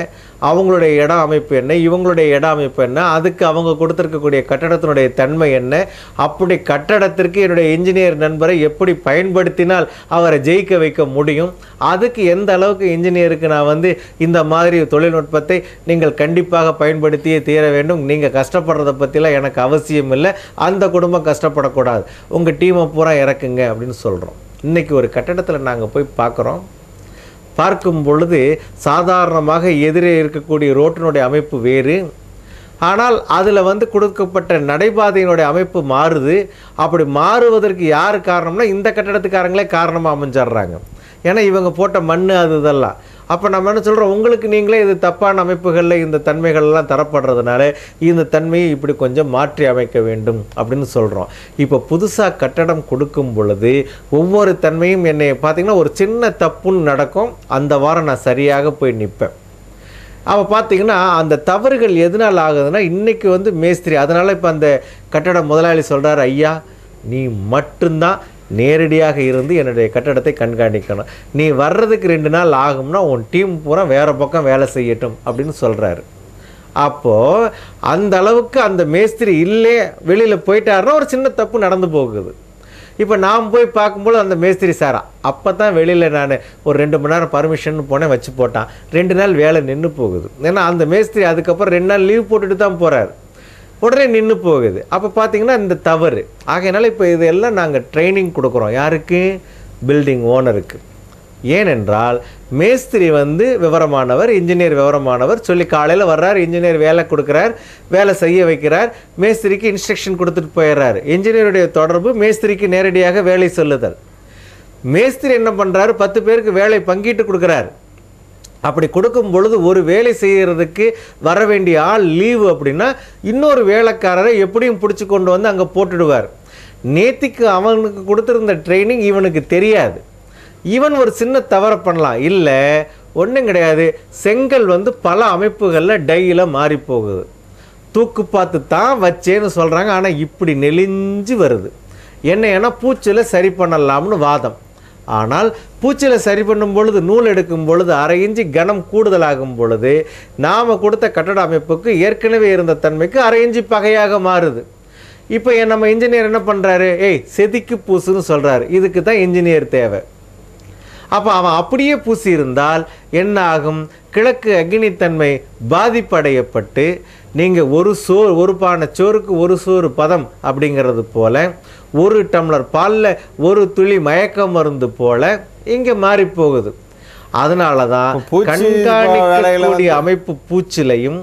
Speaker 5: அவங்களுடைய இட அமைப்பு என்ன, இவங்களுடைய இட அமைப்பு என்ன, அதுக்கு அவங்க கொடுத்துருக்கக்கூடிய கட்டடத்தினுடைய தன்மை என்ன, அப்படி கட்டடத்திற்கு என்னுடைய இன்ஜினியர் நண்பரை எப்படி பயன்படுத்தினால் அவரை ஜெயிக்க வைக்க முடியும், அதுக்கு எந்த அளவுக்கு இன்ஜினியருக்கு நான் வந்து இந்த மாதிரி தொழில்நுட்பத்தை நீங்கள் கண்டிப்பாக பயன்படுத்தியே தீர வேண்டும், நீங்கள் கஷ்டப்படுறதை பற்றிலாம் எனக்கு அவசியம் இல்லை, அந்த குடும்பம் கஷ்டப்படக்கூடாது, உங்கள் டீமை பூரா இறக்குங்க அப்படின்னு சொல்கிறோம். இன்றைக்கி ஒரு கட்டடத்தில் நாங்கள் போய் பார்க்கும் பொழுது சாதாரணமாக எதிரே இருக்கக்கூடிய ரோட்டினுடைய அமைப்பு வேறு, ஆனால் அதில் வந்து கொடுக்கப்பட்ட நடைபாதையினுடைய அமைப்பு மாறுது. அப்படி மாறுவதற்கு யார் காரணம்னா இந்த கட்டடத்துக்காரங்களே காரணமாக அமைஞ்சிட்றாங்க. ஏன்னா இவங்க போட்ட மண் அது இதெல்லாம். அப்போ நம்ம என்ன சொல்கிறோம், உங்களுக்கு நீங்களே இது தப்பான அமைப்புகளில் இந்த தன்மைகள்லாம் தரப்படுறதுனால இந்த தன்மையை இப்படி கொஞ்சம் மாற்றி அமைக்க வேண்டும் அப்படின்னு சொல்கிறோம். இப்போ புதுசாக கட்டடம் கொடுக்கும் பொழுது ஒவ்வொரு தன்மையும் என்னை பார்த்திங்கன்னா ஒரு சின்ன தப்புன்னு நடக்கும், அந்த வாரம் நான் சரியாக போய் நிற்பேன். அப்போ பார்த்தீங்கன்னா அந்த தவறுகள் எதனால் ஆகுதுன்னா இன்றைக்கி வந்து மேஸ்திரி, அதனால் இப்போ அந்த கட்டட முதலாளி சொல்கிறார், ஐயா நீ மட்டும்தான் நேரடியாக இருந்து என்னுடைய கட்டடத்தை கண்காணிக்கணும், நீ வர்றதுக்கு 2 நாள் ஆகும்னா உன் டீம் பூரா வேறு பக்கம் வேலை செய்யட்டும் அப்படின்னு சொல்கிறாரு. அப்போது அந்த அளவுக்கு அந்த மேஸ்திரி இல்லை வெளியில் போயிட்டாருன்னா ஒரு சின்ன தப்பு நடந்து போகுது. இப்போ நாம் போய் பார்க்கும்போது அந்த மேஸ்திரி சாரா அப்போ தான் வெளியில் நான் ஒரு 2 மணி நேரம் பர்மிஷன் போனேன், வச்சு போட்டான், 2 நாள் வேலை நின்று போகுது. ஏன்னா அந்த மேஸ்திரி அதுக்கப்புறம் 2 நாள் லீவ் போட்டுட்டு தான் போகிறார், உடனே நின்று போகுது. அப்போ பார்த்தீங்கன்னா இந்த தவறு ஆகையினால இப்போ இதெல்லாம் நாங்கள் ட்ரைனிங் கொடுக்குறோம். யாருக்கு? பில்டிங் ஓனருக்கு. ஏனென்றால் மேஸ்திரி வந்து விவரமானவர், இன்ஜினியர் விவரமானவர், சொல்லி காலையில் வர்றார், இன்ஜினியர் வேலை கொடுக்குறார், வேலை செய்ய வைக்கிறார், மேஸ்திரிக்கு இன்ஸ்ட்ரக்ஷன் கொடுத்துட்டு போயிடுறாரு. இன்ஜினியருடைய தொடர்பு மேஸ்திரிக்கு நேரடியாக வேலை சொல்லுதல். மேஸ்திரி என்ன பண்ணுறாரு, 10 பேருக்கு வேலை பங்கிட்டு கொடுக்குறாரு. அப்படி கொடுக்கும் பொழுது ஒரு வேலை செய்கிறதுக்கு வர வேண்டிய ஆள் லீவு அப்படின்னா இன்னொரு வேலைக்காரரை எப்படியும் பிடிச்சி கொண்டு வந்து அங்கே போட்டுடுவார். நேத்திக்கு அவனுக்கு கொடுத்துருந்த ட்ரைனிங் இவனுக்கு தெரியாது, இவன் ஒரு சின்ன தவறை பண்ணலாம். இல்லை ஒன்றும் கிடையாது, செங்கல் வந்து பல அமைப்புகளில் டையில் மாறி போகுது, தூக்கு பார்த்து தான் வச்சேன்னு சொல்கிறாங்க, ஆனால் இப்படி நெளிஞ்சு வருது. ஏன்னா பூச்சில் சரி பண்ணலாம்னு வாதம். ஆனால் பூச்சியில் சரி பண்ணும் பொழுது நூல் எடுக்கும் பொழுது 1/2 இன்ச்சு கனம் கூடுதலாகும் பொழுது நாம் கொடுத்த கட்டட அமைப்புக்கு ஏற்கனவே இருந்த தன்மைக்கு 1/2 இன்ச்சு பகையாக மாறுது. இப்போ நம்ம இன்ஜினியர் என்ன பண்ணுறாரு, செதுக்கி பூசுன்னு சொல்கிறாரு. இதுக்கு தான் இன்ஜினியர் தேவை. அப்போ அவன் அப்படியே பூசி இருந்தால் என்ன ஆகும், கிழக்கு அக்னித்தன்மை பாதிப்படையப்பட்டு நீங்கள் ஒரு பானை சோறுக்கு ஒரு சோறு பதம் அப்படிங்கிறது போல, 1 டம்ளர் பாலில் 1 துளி மயக்க மருந்து போல இங்கே மாறி போகுது. அதனால தான் கண்காணிக்கக்கூடிய அமைப்பு பூச்சிலையும்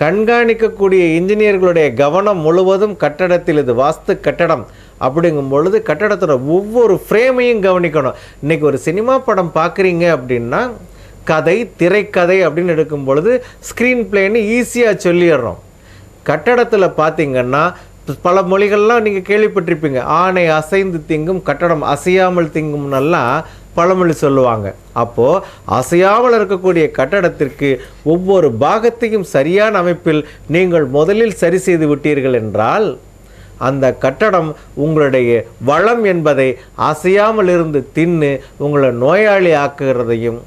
Speaker 5: கண்காணிக்கக்கூடிய இன்ஜினியர்களுடைய கவனம் முழுவதும் கட்டடத்தில், இது வாஸ்து கட்டடம் அப்படிங்கும் பொழுது கட்டடத்தோட ஒவ்வொரு ஃப்ரேமையும் கவனிக்கணும். இன்றைக்கி ஒரு சினிமா படம் பார்க்குறீங்க அப்படின்னா கதை, திரைக்கதை அப்படின்னு எடுக்கும் பொழுது ஸ்க்ரீன் பிளேன்னு ஈஸியாக சொல்லிடுறோம். கட்டடத்தில் பார்த்திங்கன்னா பல மொழிகள்லாம் நீங்கள் கேள்விப்பட்டிருப்பீங்க. ஆணை அசைந்து திங்கும், கட்டடம் அசையாமல் திங்கும்னெல்லாம் பழமொழி சொல்லுவாங்க. அப்போது அசையாமல் இருக்கக்கூடிய கட்டடத்திற்கு ஒவ்வொரு பாகத்தையும் சரியான அமைப்பில் நீங்கள் முதலில் சரி செய்து விட்டீர்கள் என்றால் அந்த கட்டடம் உங்களுடைய வளம் என்பதை அசையாமல் இருந்து தின்னு உங்களை நோயாளி ஆக்குறதையும்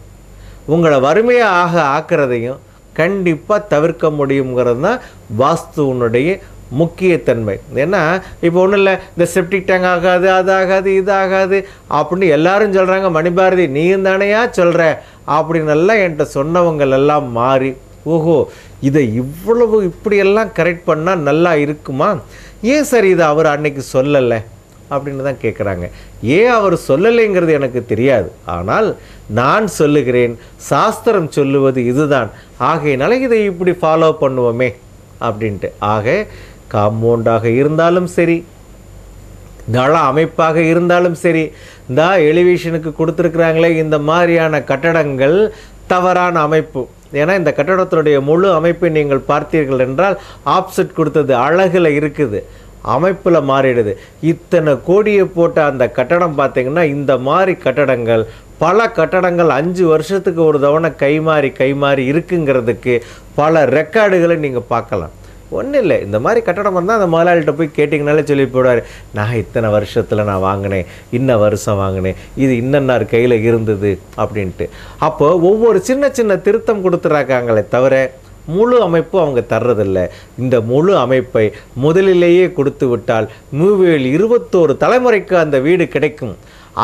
Speaker 5: உங்களை வறுமையாக ஆக்குறதையும் கண்டிப்பாக தவிர்க்க முடியுங்கிறது தான் வாஸ்துவனுடைய முக்கியத்தன்மை. ஏன்னா இப்போ ஒன்றும் இல்லை, இந்த செப்டிக் டேங்க் ஆகாது, அது ஆகாது, இது ஆகாது அப்படின்னு எல்லாரும் சொல்கிறாங்க. மணிபாரதி நீயும் தானையா சொல்கிற அப்படின்னெல்லாம் என்கிட்ட சொன்னவங்கள் எல்லாம் மாறி, ஓஹோ இதை இவ்வளவு இப்படியெல்லாம் கரெக்ட் பண்ணால் நல்லா இருக்குமா, ஏன் சார் இதை அவர் அன்னைக்கு சொல்லலை அப்படின்னு தான் கேட்குறாங்க. ஏன் அவர் சொல்லலைங்கிறது எனக்கு தெரியாது, ஆனால் நான் சொல்லுகிறேன், சாஸ்திரம் சொல்லுவது இதுதான், ஆகையினால இதை இப்படி ஃபாலோ பண்ணுவோமே அப்படின்ட்டு. ஆக காம்பவுண்டாக இருந்தாலும் சரி, நல அமைப்பாக இருந்தாலும் சரி, இந்த எலிவேஷனுக்கு கொடுத்துருக்குறாங்களே இந்த மாதிரியான கட்டடங்கள் தவறான அமைப்பு. ஏன்னா இந்த கட்டடத்தினுடைய முழு அமைப்பை நீங்கள் பார்த்தீர்கள் என்றால் ஆப்செட் கொடுத்தது அழகில் இருக்குது, அமைப்பில் மாறிடுது. இத்தனை கோடியை போட்ட அந்த கட்டடம் பார்த்தீங்கன்னா இந்த மாதிரி கட்டடங்கள் பல கட்டடங்கள் 5 வருஷத்துக்கு ஒரு தவணை கைமாறி இருக்குங்கிறதுக்கு பல ரெக்கார்டுகளை நீங்கள் பார்க்கலாம். ஒன்றும் இல்லை, இந்த மாதிரி கட்டடம் வந்தால் அந்த முதலாளிகிட்ட போய் கேட்டிங்கனாலே சொல்லி போடுவார், நான் இத்தனை வருஷத்தில் நான் வாங்கினேன், இன்ன வருஷம் வாங்கினேன், இது இன்னன்னார் கையில் இருந்தது அப்படின்ட்டு. அப்போ ஒவ்வொரு சின்ன சின்ன திருத்தம் கொடுத்துறாங்களே தவிர முழு அமைப்பு அவங்க தர்றதில்லை. இந்த முழு அமைப்பை முதலிலேயே கொடுத்து விட்டால் மூவியில் 21 தலைமுறைக்கு அந்த வீடு கிடைக்கும்.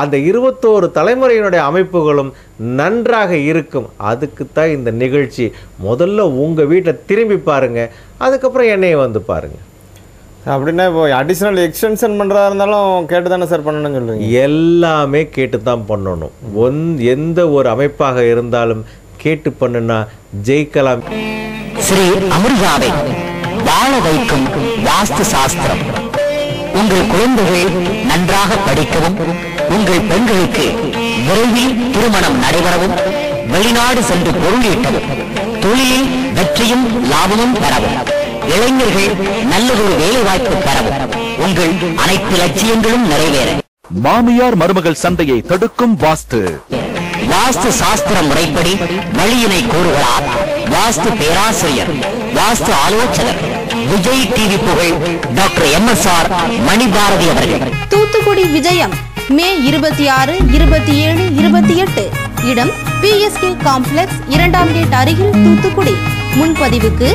Speaker 5: அந்த 21 தலைமுறையினுடைய அமைப்புகளும் நன்றாக இருக்கும். அதுக்குத்தான் இந்த நிகழ்ச்சி. முதல்ல உங்கள் வீட்டை திரும்பி பாருங்கள், அதுக்கப்புறம் என்னையை வந்து பாருங்கள்.
Speaker 4: அப்படின்னா இப்போ அடிஷ்னல் எக்ஸ்டென்ஷன் பண்ணுறதா இருந்தாலும் கேட்டு தானே சார் பண்ணணும்னு சொல்லுங்க?
Speaker 5: எல்லாமே கேட்டு தான் பண்ணணும். எந்த ஒரு அமைப்பாக இருந்தாலும் கேட்டு பண்ணுனா ஜெயிக்கலாம்.
Speaker 1: ஸ்ரீ அமிர்தாவை வாழ வைக்கும் வாஸ்து சாஸ்திரம். உங்கள் குழந்தைகள் நன்றாக படிக்கவும், உங்கள் பெண்களுக்கு விரைவில் திருமணம் நடைபெறவும், வெளிநாடு சென்று பொருளீட்டவும், தொழிலில் வெற்றியும் லாபமும் பெறவும், இளைஞர்கள் நல்லதொரு வேலை வாய்ப்பு பெறவும், உங்கள் அனைத்து லட்சியங்களும் நிறைவேற
Speaker 2: மாமியார் மருமகள் சண்டையை தடுக்கும் வாஸ்து.
Speaker 1: வாஸ்து சாஸ்திர முறைப்படி வழியினை கூறுகிறார் வாஸ்து பேராசிரியர், வாஸ்து ஆலோசகர், விஜய் டிவி புகழ் டாக்டர் MSR மணிபாரதி அவர்கள்.
Speaker 3: தூத்துக்குடி விஜயம் மே 26, 27, 28. இடம் PSK காம்ப்ளெக்ஸ் 2ஆம் கேட் அருகில் தூத்துக்குடி. முன்பதிவுக்கு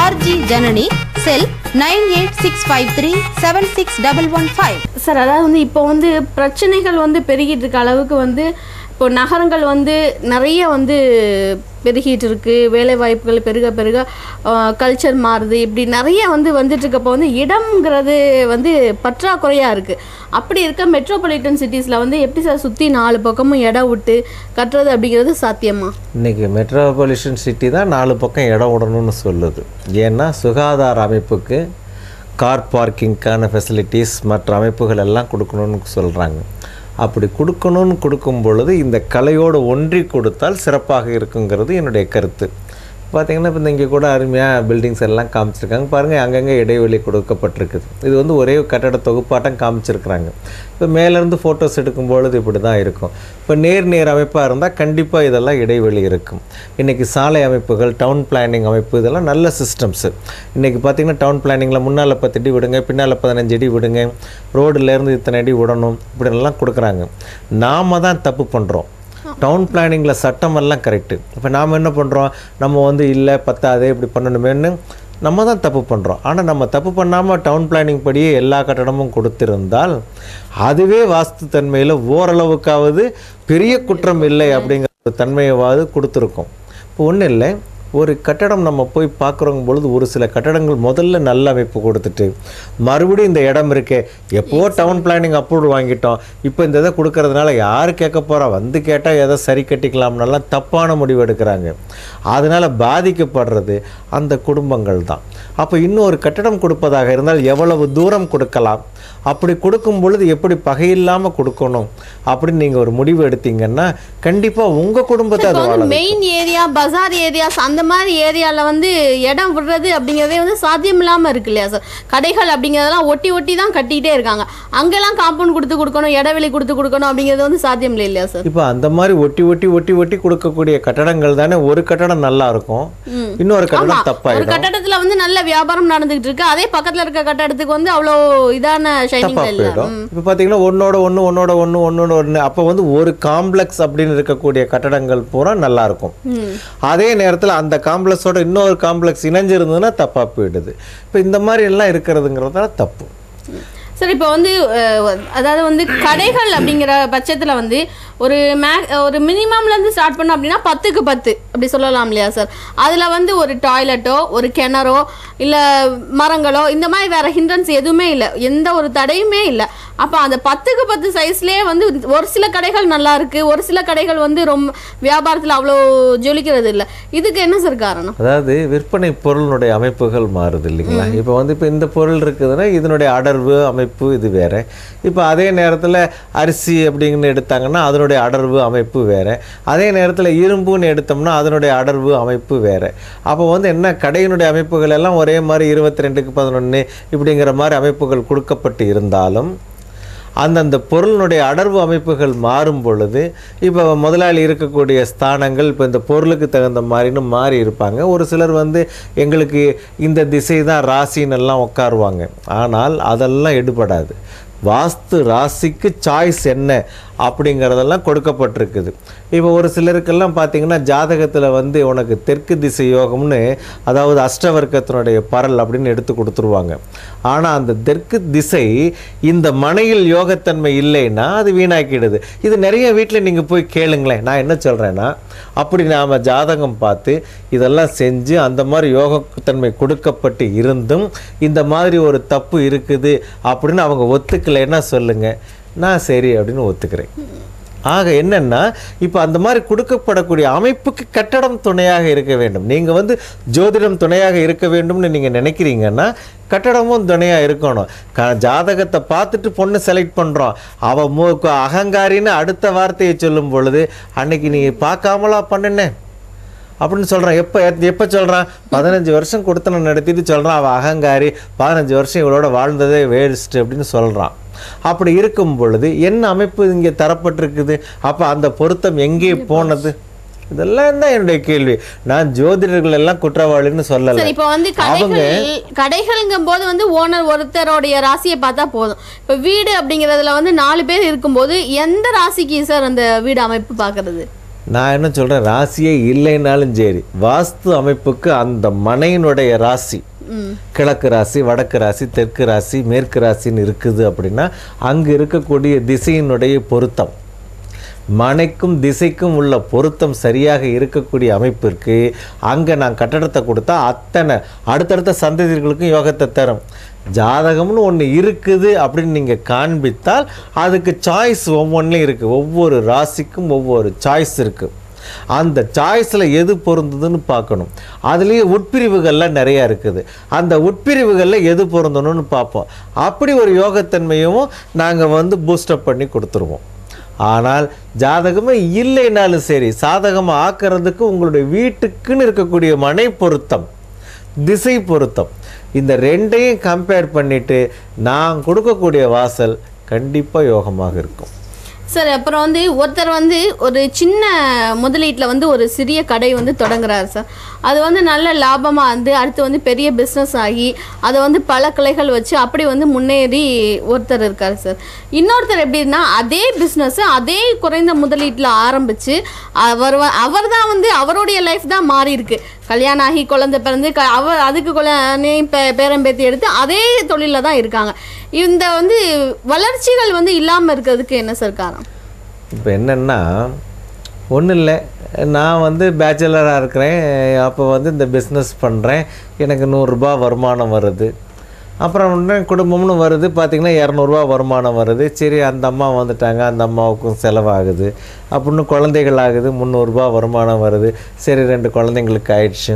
Speaker 3: RG ஜனனி, செல் 9865376115.
Speaker 6: சார், அதாவது வந்து இப்போ வந்து பிரச்சனைகள் வந்து பெருகிட்டு இருக்க அளவுக்கு வந்து இப்போ நகரங்கள் வந்து நிறைய வந்து பெருகிட்டு இருக்கு, வேலை வாய்ப்புகள் பெருக கல்ச்சர் மாறுது, இப்படி நிறைய வந்து வந்துட்டு இருக்கப்போ வந்து இடம்ங்கிறது வந்து பற்றாக்குறையாக இருக்குது. அப்படி இருக்க மெட்ரோபாலிட்டன் சிட்டிஸில் வந்து எப்படி சார் சுற்றி 4 பக்கமும் இடம் விட்டு கட்டுறது அப்படிங்கிறது சாத்தியமா?
Speaker 5: இன்றைக்கி மெட்ரோபாலிட்டன் சிட்டி தான் 4 பக்கம் இடம் விடணும்னு சொல்லுது. ஏன்னா சுகாதார அமைப்புக்கு கார் பார்க்கிங்க்கான ஃபெசிலிட்டிஸ் மற்ற அமைப்புகள் எல்லாம் கொடுக்கணும்னு சொல்கிறாங்க. அப்படி கொடுக்கும் பொழுது இந்த கலையோடு ஒன்றி கொடுத்தால் சிறப்பாக இருக்குங்கிறது என்னுடைய கருத்து. பார்த்திங்கன்னா இப்போ இங்கே கூட அருமையாக பில்டிங்ஸ் எல்லாம் காமிச்சிருக்காங்க பாருங்கள், அங்கங்கே இடைவெளி கொடுக்கப்பட்டிருக்குது. இது வந்து ஒரே கட்டட தொகுப்பாட்டம் காமிச்சிருக்கிறாங்க. இப்போ மேலேருந்து ஃபோட்டோஸ் எடுக்கும்பொழுது இப்படி தான் இருக்கும். இப்போ நேர் அமைப்பாக இருந்தால் கண்டிப்பாக இதெல்லாம் இடைவெளி இருக்கும். இன்றைக்கி சாலை அமைப்புகள், டவுன் பிளானிங் அமைப்பு, இதெல்லாம் நல்ல சிஸ்டம்ஸு. இன்றைக்கி பார்த்திங்கன்னா டவுன் பிளானிங்கில் முன்னால் 10 அடி விடுங்க, பின்னால் 15 அடி விடுங்க, ரோடுலேருந்து இத்தனை அடி விடணும், இப்படிலாம் கொடுக்குறாங்க. நாம் தான் தப்பு பண்ணுறோம். டவுன் பிளானிங்கில் சட்டமெல்லாம் கரெக்டு. இப்போ நாம் என்ன பண்ணுறோம், நம்ம வந்து இல்லை பத்தாதே இப்படி பண்ணணுமேன்னு நம்ம தான் தப்பு பண்ணுறோம். ஆனால் நம்ம தப்பு பண்ணாமல் டவுன் பிளானிங் படியே எல்லா கட்டடமும் கொடுத்திருந்தால் அதுவே வாஸ்து தன்மையில் ஓரளவுக்காவது பெரிய குற்றம் இல்லை அப்படிங்கிற தன்மையாவது கொடுத்துருக்கோம். இப்போ ஒன்றும் இல்லை, ஒரு கட்டடம் நம்ம போய் பார்க்குறோங்க பொழுது ஒரு சில கட்டடங்கள் முதல்ல நல்ல அமைப்பு கொடுத்துட்டு மறுபடியும் இந்த இடம் இருக்கே, எப்போது டவுன் பிளானிங் அப்ரூவ் வாங்கிட்டோம், இப்போ இந்த இதை கொடுக்கறதுனால யார் கேட்க போகிறா, வந்து கேட்டால் எதை சரி கட்டிக்கலாம்னாலாம் தப்பான முடிவு எடுக்கிறாங்க. அதனால் பாதிக்கப்படுறது அந்த குடும்பங்கள் தான். அப்போ இன்னொரு கட்டடம் கொடுப்பதாக இருந்தால் எவ்வளவு தூரம் கொடுக்கலாம், அப்படி கொடுக்கும் பொழுது எப்படி பகையில்லாமல் கொடுக்கணும் அப்படின்னு நீங்கள் ஒரு முடிவு எடுத்தீங்கன்னா கண்டிப்பாக உங்கள் குடும்பத்தை அது
Speaker 6: மெயின் ஏரியா, பஜார் ஏரியாஸ் அந்த மாதிரி ஏரியாவில் வந்து இடம் விடுறது அப்படிங்கிறதே வந்து சாத்தியம் இல்லாமல் இருக்கு இல்லையா சார்? கடைகள் அப்படிங்கிறதெல்லாம் ஒட்டி தான் கட்டிகிட்டே இருக்காங்க. அங்கெல்லாம் காம்பவுண்ட் கொடுக்கணும், இடைவெளி கொடுக்கணும் அப்படிங்கிறது வந்து சாத்தியம் இல்லை இல்லையா சார்?
Speaker 5: இப்போ அந்த மாதிரி ஒட்டி கொடுக்கக்கூடிய கட்டடங்கள் தானே ஒரு கட்டடம் நல்லா இருக்கும், இன்னொரு கட்டடம் தப்பாயிடும்.
Speaker 6: ஒரு கட்டடத்தில் வந்து நல்ல வியாபாரம் நடந்துகிட்டு இருக்கு, அதே பக்கத்தில் இருக்க கட்டடத்துக்கு வந்து அவ்வளோ இதான
Speaker 5: தப்பா போயிடும். இப்போ பார்த்தீங்கன்னா ஒன்னோட ஒன்று அப்போ வந்து ஒரு காம்ப்ளெக்ஸ் அப்படின்னு இருக்கக்கூடிய கட்டடங்கள் பூரா நல்லா இருக்கும். அதே நேரத்தில் அந்த காம்ப்ளெக்ஸோட இன்னொரு காம்ப்ளெக்ஸ் இணைஞ்சிருந்ததுன்னா தப்பாக போயிடுது. இப்போ இந்த மாதிரி எல்லாம் இருக்கிறதுங்கிறதால தப்பு.
Speaker 6: சார் இப்போ வந்து அதாவது வந்து கடைகள் அப்படிங்கிற பட்சத்தில் வந்து ஒரு மினிமம்லேருந்து ஸ்டார்ட் பண்ணோம் அப்படின்னா 10க்கு 10 அப்படி சொல்லலாம் இல்லையா சார்? அதில் வந்து ஒரு டாய்லெட்டோ ஒரு கிணறோ இல்லை மரங்களோ இந்த மாதிரி வேறு ஹிண்ட்ரன்ஸ் எதுவுமே இல்லை, எந்த ஒரு தடையுமே இல்லை. அப்போ அந்த 10க்கு 10 சைஸ்லேயே வந்து ஒரு சில கடைகள் நல்லா இருக்குது, ஒரு சில கடைகள் வந்து ரொம்ப வியாபாரத்தில் அவ்வளோ ஜொலிக்கிறது இல்லை. இதுக்கு என்ன சார் காரணம்?
Speaker 5: அதாவது விற்பனை பொருளுடைய அமைப்புகள் மாறுது இல்லைங்களா? இப்போ வந்து இப்போ இந்த பொருள் இருக்குதுன்னா இதனுடைய அடர்வு அமைப்பு இது வேறு. இப்போ அதே நேரத்தில் அரிசி அப்படிங்கன்னு எடுத்தாங்கன்னா அதனுடைய அடர்வு அமைப்பு வேறு. அதே நேரத்தில் இரும்புன்னு எடுத்தோம்னா அதனுடைய அடர்வு அமைப்பு வேறு. அப்போ வந்து என்ன, கடையினுடைய அமைப்புகள் எல்லாம் ஒரே மாதிரி 22க்கு 11 இப்படிங்கிற மாதிரி அமைப்புகள் கொடுக்கப்பட்டு இருந்தாலும் அந்தந்த பொருளினுடைய அடர்வு அமைப்புகள் மாறும் பொழுது இப்போ முதலாளி இருக்கக்கூடிய ஸ்தானங்கள் இப்போ இந்த பொருளுக்கு தகுந்த மாதிரின்னு மாறி இருப்பாங்க. ஒரு சிலர் வந்து எங்களுக்கு இந்த திசை தான் ராசின்னு எல்லாம் உட்காருவாங்க. ஆனால் அதெல்லாம் எடுபடாது. வாஸ்து ராசிக்கு சாய்ஸ் என்ன அப்படிங்கிறதெல்லாம் கொடுக்கப்பட்டிருக்குது. இப்போ ஒரு சிலருக்கெல்லாம் பார்த்தீங்கன்னா ஜாதகத்தில் வந்து உனக்கு தெற்கு திசை யோகம்னு, அதாவது அஷ்டவர்க்கத்தினுடைய பரல் அப்படின்னு எடுத்து கொடுத்துருவாங்க. ஆனால் அந்த தெற்கு திசை இந்த மனையில் யோகத்தன்மை இல்லைன்னா அது வீணாக்கிடுது. இது நிறைய வீட்டில் நீங்கள் போய் கேளுங்களேன். நான் என்ன சொல்கிறேன்னா, அப்படி நாம் ஜாதகம் பார்த்து இதெல்லாம் செஞ்சு அந்த மாதிரி யோகத்தன்மை கொடுக்கப்பட்டு இருந்தும் இந்த மாதிரி ஒரு தப்பு இருக்குது அப்படின்னு அவங்க ஒத்துக்கலைன்னா சொல்லுங்கள், நான் சரி அப்படின்னு ஒத்துக்கிறேன். ஆக என்னன்னா, இப்போ அந்த மாதிரி கொடுக்கப்படக்கூடிய அமைப்புக்கு கட்டடம் துணையாக இருக்க வேண்டும். நீங்கள் வந்து ஜோதிடம் துணையாக இருக்க வேண்டும்னு நீங்கள் நினைக்கிறீங்கன்னா கட்டடமும் துணையாக இருக்கணும். ஜாதகத்தை பார்த்துட்டு பொண்ணு செலக்ட் பண்ணுறோம், அவள் அகங்காரின்னு அடுத்த வார்த்தையை சொல்லும் பொழுது அன்னைக்கு நீ பார்க்காமலா பண்ணினேன் அப்படின்னு சொல்கிறான். எப்போ சொல்கிறான்? 15 வருஷம் கொடுத்தன நடத்திட்டு சொல்கிறான் அவள் அகங்காரி, 15 வருஷம் இவளோட வாழ்ந்ததே வேஸ்ட்டு அப்படின்னு சொல்கிறான். அப்படி இருக்கும் பொழுது என்ன அமைப்பு இங்கே தரப்பட்டிருக்குது? அப்போ அந்த பொருத்தம் எங்கே போனது? இதெல்லாம் தான் என்னுடைய கேள்வி. நான் ஜோதிடர்கள் எல்லாம் குற்றவாளின்னு சொல்லல.
Speaker 6: இப்போ வந்து கடைகள்ங்கும் போது வந்து ஓனர் ஒருத்தருடைய ராசியை பார்த்தா போதும். இப்போ வீடு அப்படிங்கிறதுல வந்து 4 பேர் இருக்கும்போது எந்த ராசிக்கு சார் அந்த வீடு அமைப்பு பார்க்கறது?
Speaker 5: நான் என்ன சொல்கிறேன், ராசியே இல்லைன்னாலும் சரி, வாஸ்து அமைப்புக்கு அந்த மனையினுடைய ராசி கிழக்கு ராசி, வடக்கு ராசி, தெற்கு ராசி, மேற்கு ராசின்னு இருக்குது அப்படின்னா அங்கே இருக்கக்கூடிய திசையினுடைய பொருத்தம், மனைக்கும் திசைக்கும் உள்ள பொருத்தம் சரியாக இருக்கக்கூடிய அமைப்பிற்கு அங்கே நான் கட்டடத்தை கொடுத்தா அத்தனை அடுத்தடுத்த சந்ததிகளுக்கும் யோகத்தை தரும். ஜாதகம்னு ஒன்று இருக்குது அப்படின்னு நீங்கள் காண்பித்தால் அதுக்கு சாய்ஸ் ஒவ்வொன்றிலையும் இருக்குது. ஒவ்வொரு ராசிக்கும் ஒவ்வொரு சாய்ஸ் இருக்குது. அந்த சாய்ஸில் எது பொருந்ததுன்னு பார்க்கணும். அதுலேயே உட்பிரிவுகள்லாம் நிறையா இருக்குது. அந்த உட்பிரிவுகளில் எது பொருந்தணும்னு பார்ப்போம். அப்படி ஒரு யோகத்தன்மையும் நாங்கள் வந்து பூஸ்டப் பண்ணி கொடுத்துருவோம். ஆனால் ஜாதகமே இல்லைனாலும் சரி, சாதகமாக ஆக்கிறதுக்கு உங்களுடைய வீட்டுக்குன்னு இருக்கக்கூடிய மனை பொருத்தம், திசை பொருத்தம், இந்த ரெண்டையும் கம்பேர் பண்ணிவிட்டு நான் கொடுக்கக்கூடிய வாசல் கண்டிப்பாக யோகமாக இருக்கும்.
Speaker 6: சார் அப்புறம் வந்து ஒருத்தர் வந்து ஒரு சின்ன முதலீட்டில் வந்து ஒரு சிறிய கடை வந்து தொடங்குறாரு சார். அது வந்து நல்ல லாபமாக வந்து அடுத்து வந்து பெரிய பிஸ்னஸ் ஆகி அதை வந்து பல கிளைகள் வச்சு அப்படி வந்து முன்னேறி ஒருத்தர் இருக்கார் சார். இன்னொருத்தர் எப்படின்னா அதே பிஸ்னஸ் அதே குறைந்த முதலீட்டில் ஆரம்பித்து அவர் தான் வந்து அவருடைய லைஃப் தான் மாறி இருக்கு. கல்யாணம் ஆகி குழந்தை பிறந்து அதுக்கு பேரம்பேத்தி எடுத்து அதே தொழிலில் தான் இருக்காங்க. இந்த வந்து வளர்ச்சிகள் வந்து இல்லாமல் இருக்கிறதுக்கு என்ன சார் காரணம்?
Speaker 5: இப்போ என்னென்னா, ஒன்றும் இல்லை, நான் வந்து பேச்சுலராக இருக்கிறேன், அப்போ வந்து இந்த பிஸ்னஸ் பண்ணுறேன், எனக்கு 100 ரூபா வருமானம் வருது. அப்புறம் குடும்பம்னு வருது, பார்த்திங்கன்னா 200 ரூபா வருமானம் வருது. சரி, அந்த அம்மா வந்துட்டாங்க, அந்த அம்மாவுக்கும் செலவாகுது. அப்படின்னு குழந்தைகள் ஆகுது, 300 ரூபா வருமானம் வருது. சரி, 2 குழந்தைங்களுக்கு ஆயிடுச்சு.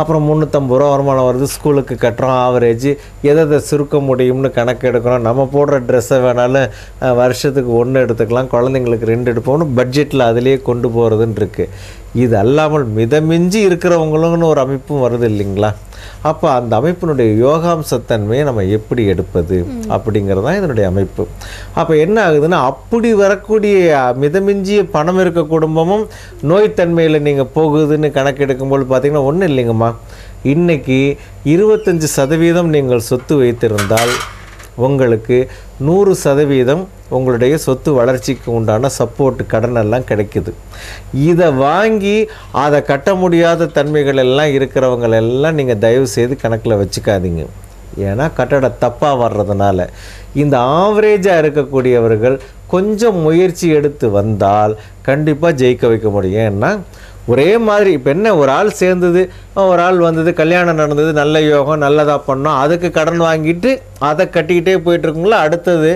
Speaker 5: அப்புறம் 350 ரூபா வருமானம் வருது. ஸ்கூலுக்கு கட்டுறோம், ஆவரேஜ் எதை சுருக்க முடியும்னு கணக்கு எடுக்கிறோம். நம்ம போடுற ட்ரெஸ்ஸை வேணாலும் வருஷத்துக்கு 1 எடுத்துக்கலாம், குழந்தைங்களுக்கு 2 எடுப்போம்னு பட்ஜெட்டில் அதிலேயே கொண்டு போகிறதுன்னு இருக்குது. இது அல்லாமல் மிதமிஞ்சி இருக்கிறவங்களுன்னு ஒரு அமைப்பும் வருது இல்லைங்களா? அப்போ அந்த அமைப்பினுடைய யோகாம்சத்தன்மையை நம்ம எப்படி எடுப்பது அப்படிங்கிறது தான் இதனுடைய அமைப்பு. அப்போ என்ன ஆகுதுன்னா, அப்படி வரக்கூடிய மிதமிஞ்சிய பணம் இருக்க குடும்பமும் நோய்த்தன்மையில் நீங்கள் போகுதுன்னு கணக்கு எடுக்கும்போது பார்த்திங்கன்னா ஒன்றும் இல்லைங்கம்மா, இன்றைக்கி 25% நீங்கள் சொத்து வைத்திருந்தால் உங்களுக்கு 100% உங்களுடைய சொத்து வளர்ச்சிக்கு உண்டான சப்போர்ட் கடனெல்லாம் கிடைக்குது. இதை வாங்கி அதை கட்ட முடியாத தன்மைகள் எல்லாம் இருக்கிறவங்களெல்லாம் நீங்கள் தயவு செய்து கணக்கில் வச்சுக்காதீங்க. ஏன்னா கட்டடம் தப்பாக வர்றதுனால. இந்த ஆவரேஜாக இருக்கக்கூடியவர்கள் கொஞ்சம் முயற்சி எடுத்து வந்தால் கண்டிப்பாக ஜெயிக்க வைக்க முடியும். ஏன்னா ஒரே மாதிரி இப்போ என்ன, ஒரு ஆள் சேர்ந்தது, ஒரு ஆள் வந்தது, கல்யாணம் நடந்தது, நல்ல யோகம், நல்லதாக பண்ணோம், அதுக்கு கடன் வாங்கிட்டு அதை கட்டிக்கிட்டே போயிட்டுருக்குங்களா, அடுத்தது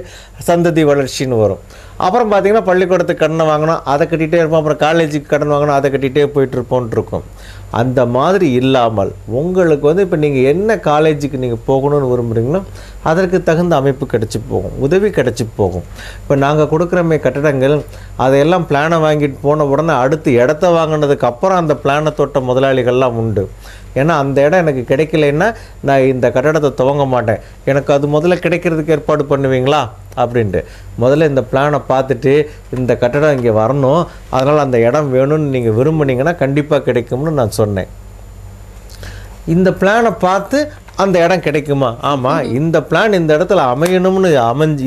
Speaker 5: சந்ததி வளர்ச்சின்னு வரும். அப்புறம் பார்த்திங்கன்னா பள்ளிக்கூடத்துக்கு கடன் வாங்கணும், அதை கட்டிகிட்டே இருப்போம், அப்புறம் காலேஜுக்கு கடன் வாங்கணும், அதை கட்டிகிட்டே போயிட்டுருப்போன்ட்டு இருக்கும். அந்த மாதிரி இல்லாமல் உங்களுக்கு வந்து இப்போ நீங்கள் என்ன காலேஜுக்கு நீங்கள் போகணும்னு விரும்புகிறீங்களோ அதற்கு தகுந்த அமைப்பு கிடச்சி போகும், உதவி கிடச்சி போகும். இப்போ நாங்கள் கொடுக்குறமே கட்டடங்கள் அதையெல்லாம் பிளானை வாங்கிட்டு போன உடனே அடுத்து இடத்த வாங்கினதுக்கு அப்புறம் அந்த பிளானை தொட்ட முதலாளிகள்லாம் உண்டு. ஏன்னா அந்த இடம் எனக்கு கிடைக்கலைன்னா நான் இந்த கட்டடத்தை துவங்க மாட்டேன், எனக்கு அது முதல்ல கிடைக்கிறதுக்கு ஏற்பாடு பண்ணுவீங்களா அப்படின்ட்டு. முதல்ல இந்த பிளானை பார்த்துட்டு இந்த கட்டடம் இங்கே வரணும், அதனால் அந்த இடம் வேணும்னு நீங்கள் விரும்புனீங்கன்னா கண்டிப்பாக கிடைக்கும்னு நான் சொன்னேன். இந்த பிளானை பார்த்து அந்த இடம் கிடைக்குமா, ஆமாம் இந்த பிளான் இந்த இடத்துல அமையணும்னு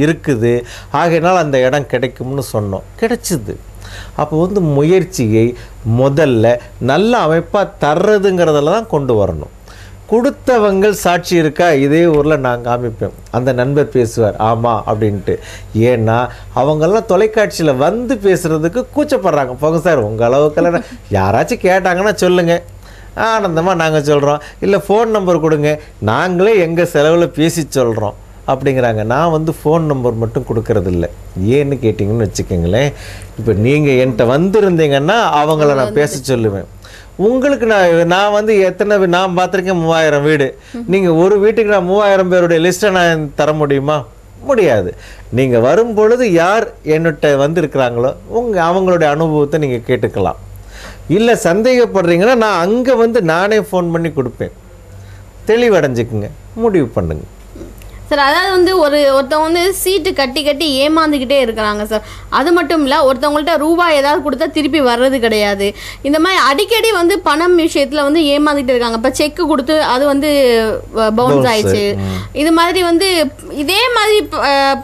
Speaker 5: இருக்குது, ஆகையினால் அந்த இடம் கிடைக்கும்னு சொன்னோம், கிடைச்சிது. அப்போ வந்து முயற்சியை முதல்ல நல்ல அமைப்பாக தர்றதுங்கிறதுல தான் கொண்டு வரணும். கொடுத்தவங்கள் சாட்சி இருக்கா, இதே ஊரில் நான் காமிப்பேன், அந்த நண்பர் பேசுவார் ஆமாம் அப்படின்ட்டு. ஏன்னா அவங்கெல்லாம் தொலைக்காட்சியில் வந்து பேசுகிறதுக்கு கூச்சப்படுறாங்க. போங்க சார் உங்கள் அளவுக்கெல்லாம் யாராச்சும் கேட்டாங்கன்னா சொல்லுங்கள், ஆனந்தமாக நாங்கள் சொல்கிறோம், இல்லை ஃபோன் நம்பர் கொடுங்க, நாங்களே எங்கள் செலவில் பேசி சொல்கிறோம் அப்படிங்கிறாங்க. நான் வந்து ஃபோன் நம்பர் மட்டும் கொடுக்கறதில்ல. ஏன்னு கேட்டிங்கன்னு வச்சுக்கோங்களேன், இப்போ நீங்கள் என்கிட்ட வந்திருந்தீங்கன்னா அவங்கள நான் பேச சொல்லுவேன். உங்களுக்கு நான் வந்து நான் பார்த்துருக்கேன் 3000 வீடு, நீங்கள் ஒரு வீட்டுக்கு நான் 3000 பேருடைய லிஸ்ட்டை நான் தர முடியுமா? முடியாது. நீங்கள் வரும் பொழுது யார் என்னட்ட வந்திருக்கிறாங்களோ அவங்களுடைய அனுபவத்தை நீங்கள் கேட்டுக்கலாம். இல்லை சந்தேகப்படுறீங்கன்னா நான் அங்கே வந்து நானே ஃபோன் பண்ணி கொடுப்பேன், தெளிவடைஞ்சுக்குங்க, முடிவு பண்ணுங்க
Speaker 6: சார். அதாவது வந்து ஒருத்தவங்க வந்து சீட்டு கட்டி ஏமாந்துக்கிட்டே இருக்கிறாங்க சார். அது மட்டும் இல்லை, ஒருத்தவங்கள்ட்ட ரூபாய் ஏதாவது கொடுத்தா திருப்பி வர்றது கிடையாது. இந்த மாதிரி அடிக்கடி வந்து பணம் விஷயத்தில் வந்து ஏமாந்துக்கிட்டே இருக்காங்க. இப்போ செக்கு கொடுத்து அது வந்து பவுன்ஸ் ஆயிடுச்சு. இது மாதிரி வந்து இதே மாதிரி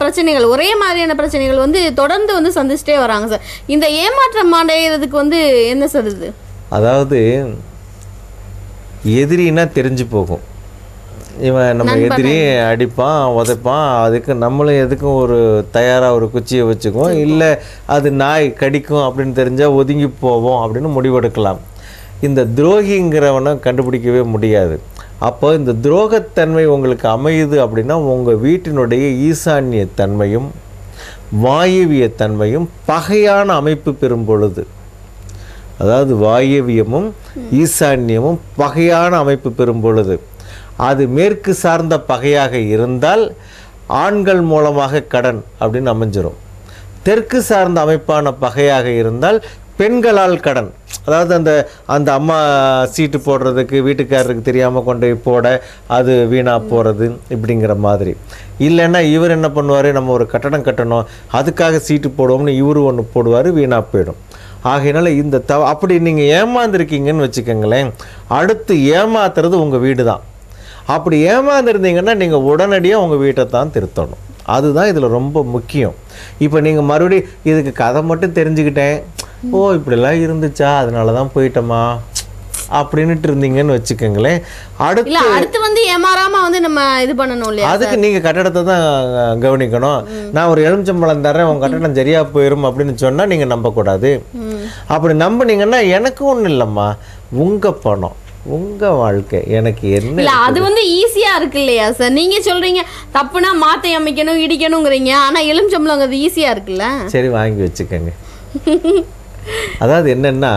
Speaker 6: பிரச்சனைகள், ஒரே மாதிரியான பிரச்சனைகள் வந்து தொடர்ந்து வந்து சந்திச்சுட்டே வராங்க சார். இந்த ஏமாற்றம் அடைகிறதுக்கு வந்து என்ன சார் இது?
Speaker 5: அதாவது எதிரின்னா தெரிஞ்சு போகும், இவன் நம்ம எதிரி அடிப்பான் உதைப்பான், அதுக்கு நம்மளும் எதுக்கும் ஒரு தயாராக ஒரு குச்சியை வச்சுக்குவோம், இல்லை அது நாய் கடிக்கும் அப்படின்னு தெரிஞ்சால் ஒதுங்கி போவோம் அப்படின்னு முடிவெடுக்கலாம். இந்த துரோகிங்கிறவனை கண்டுபிடிக்கவே முடியாது. அப்போ இந்த துரோகத்தன்மை உங்களுக்கு அமையுது அப்படின்னா உங்கள் வீட்டினுடைய ஈசான்ய தன்மையும் வாயுவிய தன்மையும் பகையான அமைப்பு பெறும் பொழுது, அதாவது வாயுவியமும் ஈசான்யமும் பகையான அமைப்பு பெறும் பொழுது, அது மேற்கு சார்ந்த பகையாக இருந்தால் ஆண்கள் மூலமாக கடன் அப்படின்னு அமைஞ்சிரும். தெற்கு சார்ந்த அமைப்பான பகையாக இருந்தால் பெண்களால் கடன், அதாவது அந்த அம்மா சீட்டு போடுறதுக்கு வீட்டுக்காரருக்கு தெரியாமல் கொண்டு போய் போட அது வீணாக போகிறது இப்படிங்கிற மாதிரி. இல்லைன்னா இவர் என்ன பண்ணுவார், நம்ம ஒரு கட்டடம் கட்டணும் அதுக்காக சீட்டு போடுவோம்னு இவர் ஒன்று போடுவார், வீணாக போயிடும். ஆகையினால இந்த அப்படி நீங்கள் ஏமாந்துருக்கீங்கன்னு வச்சுக்கோங்களேன், அடுத்து ஏமாத்துறது உங்கள் வீடு தான். அப்படி ஏமாந்துருந்தீங்கன்னா நீங்கள் உடனடியாக உங்கள் வீட்டை தான் திருத்தணும். அதுதான் இதில் ரொம்ப முக்கியம். இப்போ நீங்கள் மறுபடியும் இதுக்கு கதை மட்டும் தெரிஞ்சுக்கிட்டேன், ஓ இப்படிலாம் இருந்துச்சா அதனால தான் போயிட்டோமா அப்படின்னுட்டு இருந்தீங்கன்னு வச்சுக்கோங்களேன்,
Speaker 6: அடுத்து வந்து ஏமாறாம வந்து நம்ம இது பண்ணணும் இல்லையா?
Speaker 5: அதுக்கு நீங்கள் கட்டடத்தை தான் கவனிக்கணும். நான் ஒரு எலுமிச்சம்பழம் தரேன் உங்கள் கட்டடம் சரியா போயிடும் அப்படின்னு சொன்னால் நீங்கள் நம்பக்கூடாது. அப்படி நம்பினீங்கன்னா எனக்கு ஒன்றும் இல்லைம்மா, உங்கள் பணம் உங்க வாழ்க்கை, எனக்கு என்ன
Speaker 6: இல்ல அது வந்து ஈஸியா இருக்கு இல்லையா சார்? நீங்க சொல்றீங்க தப்புனா மாத்தை அமைக்கணும் இடிக்கணுங்கிறீங்க, ஆனா எலுமிச்சம்பழம் அது ஈஸியா இருக்குல்ல.
Speaker 5: சரி வாங்கி வச்சுக்கோங்க. அதாவது என்னன்னா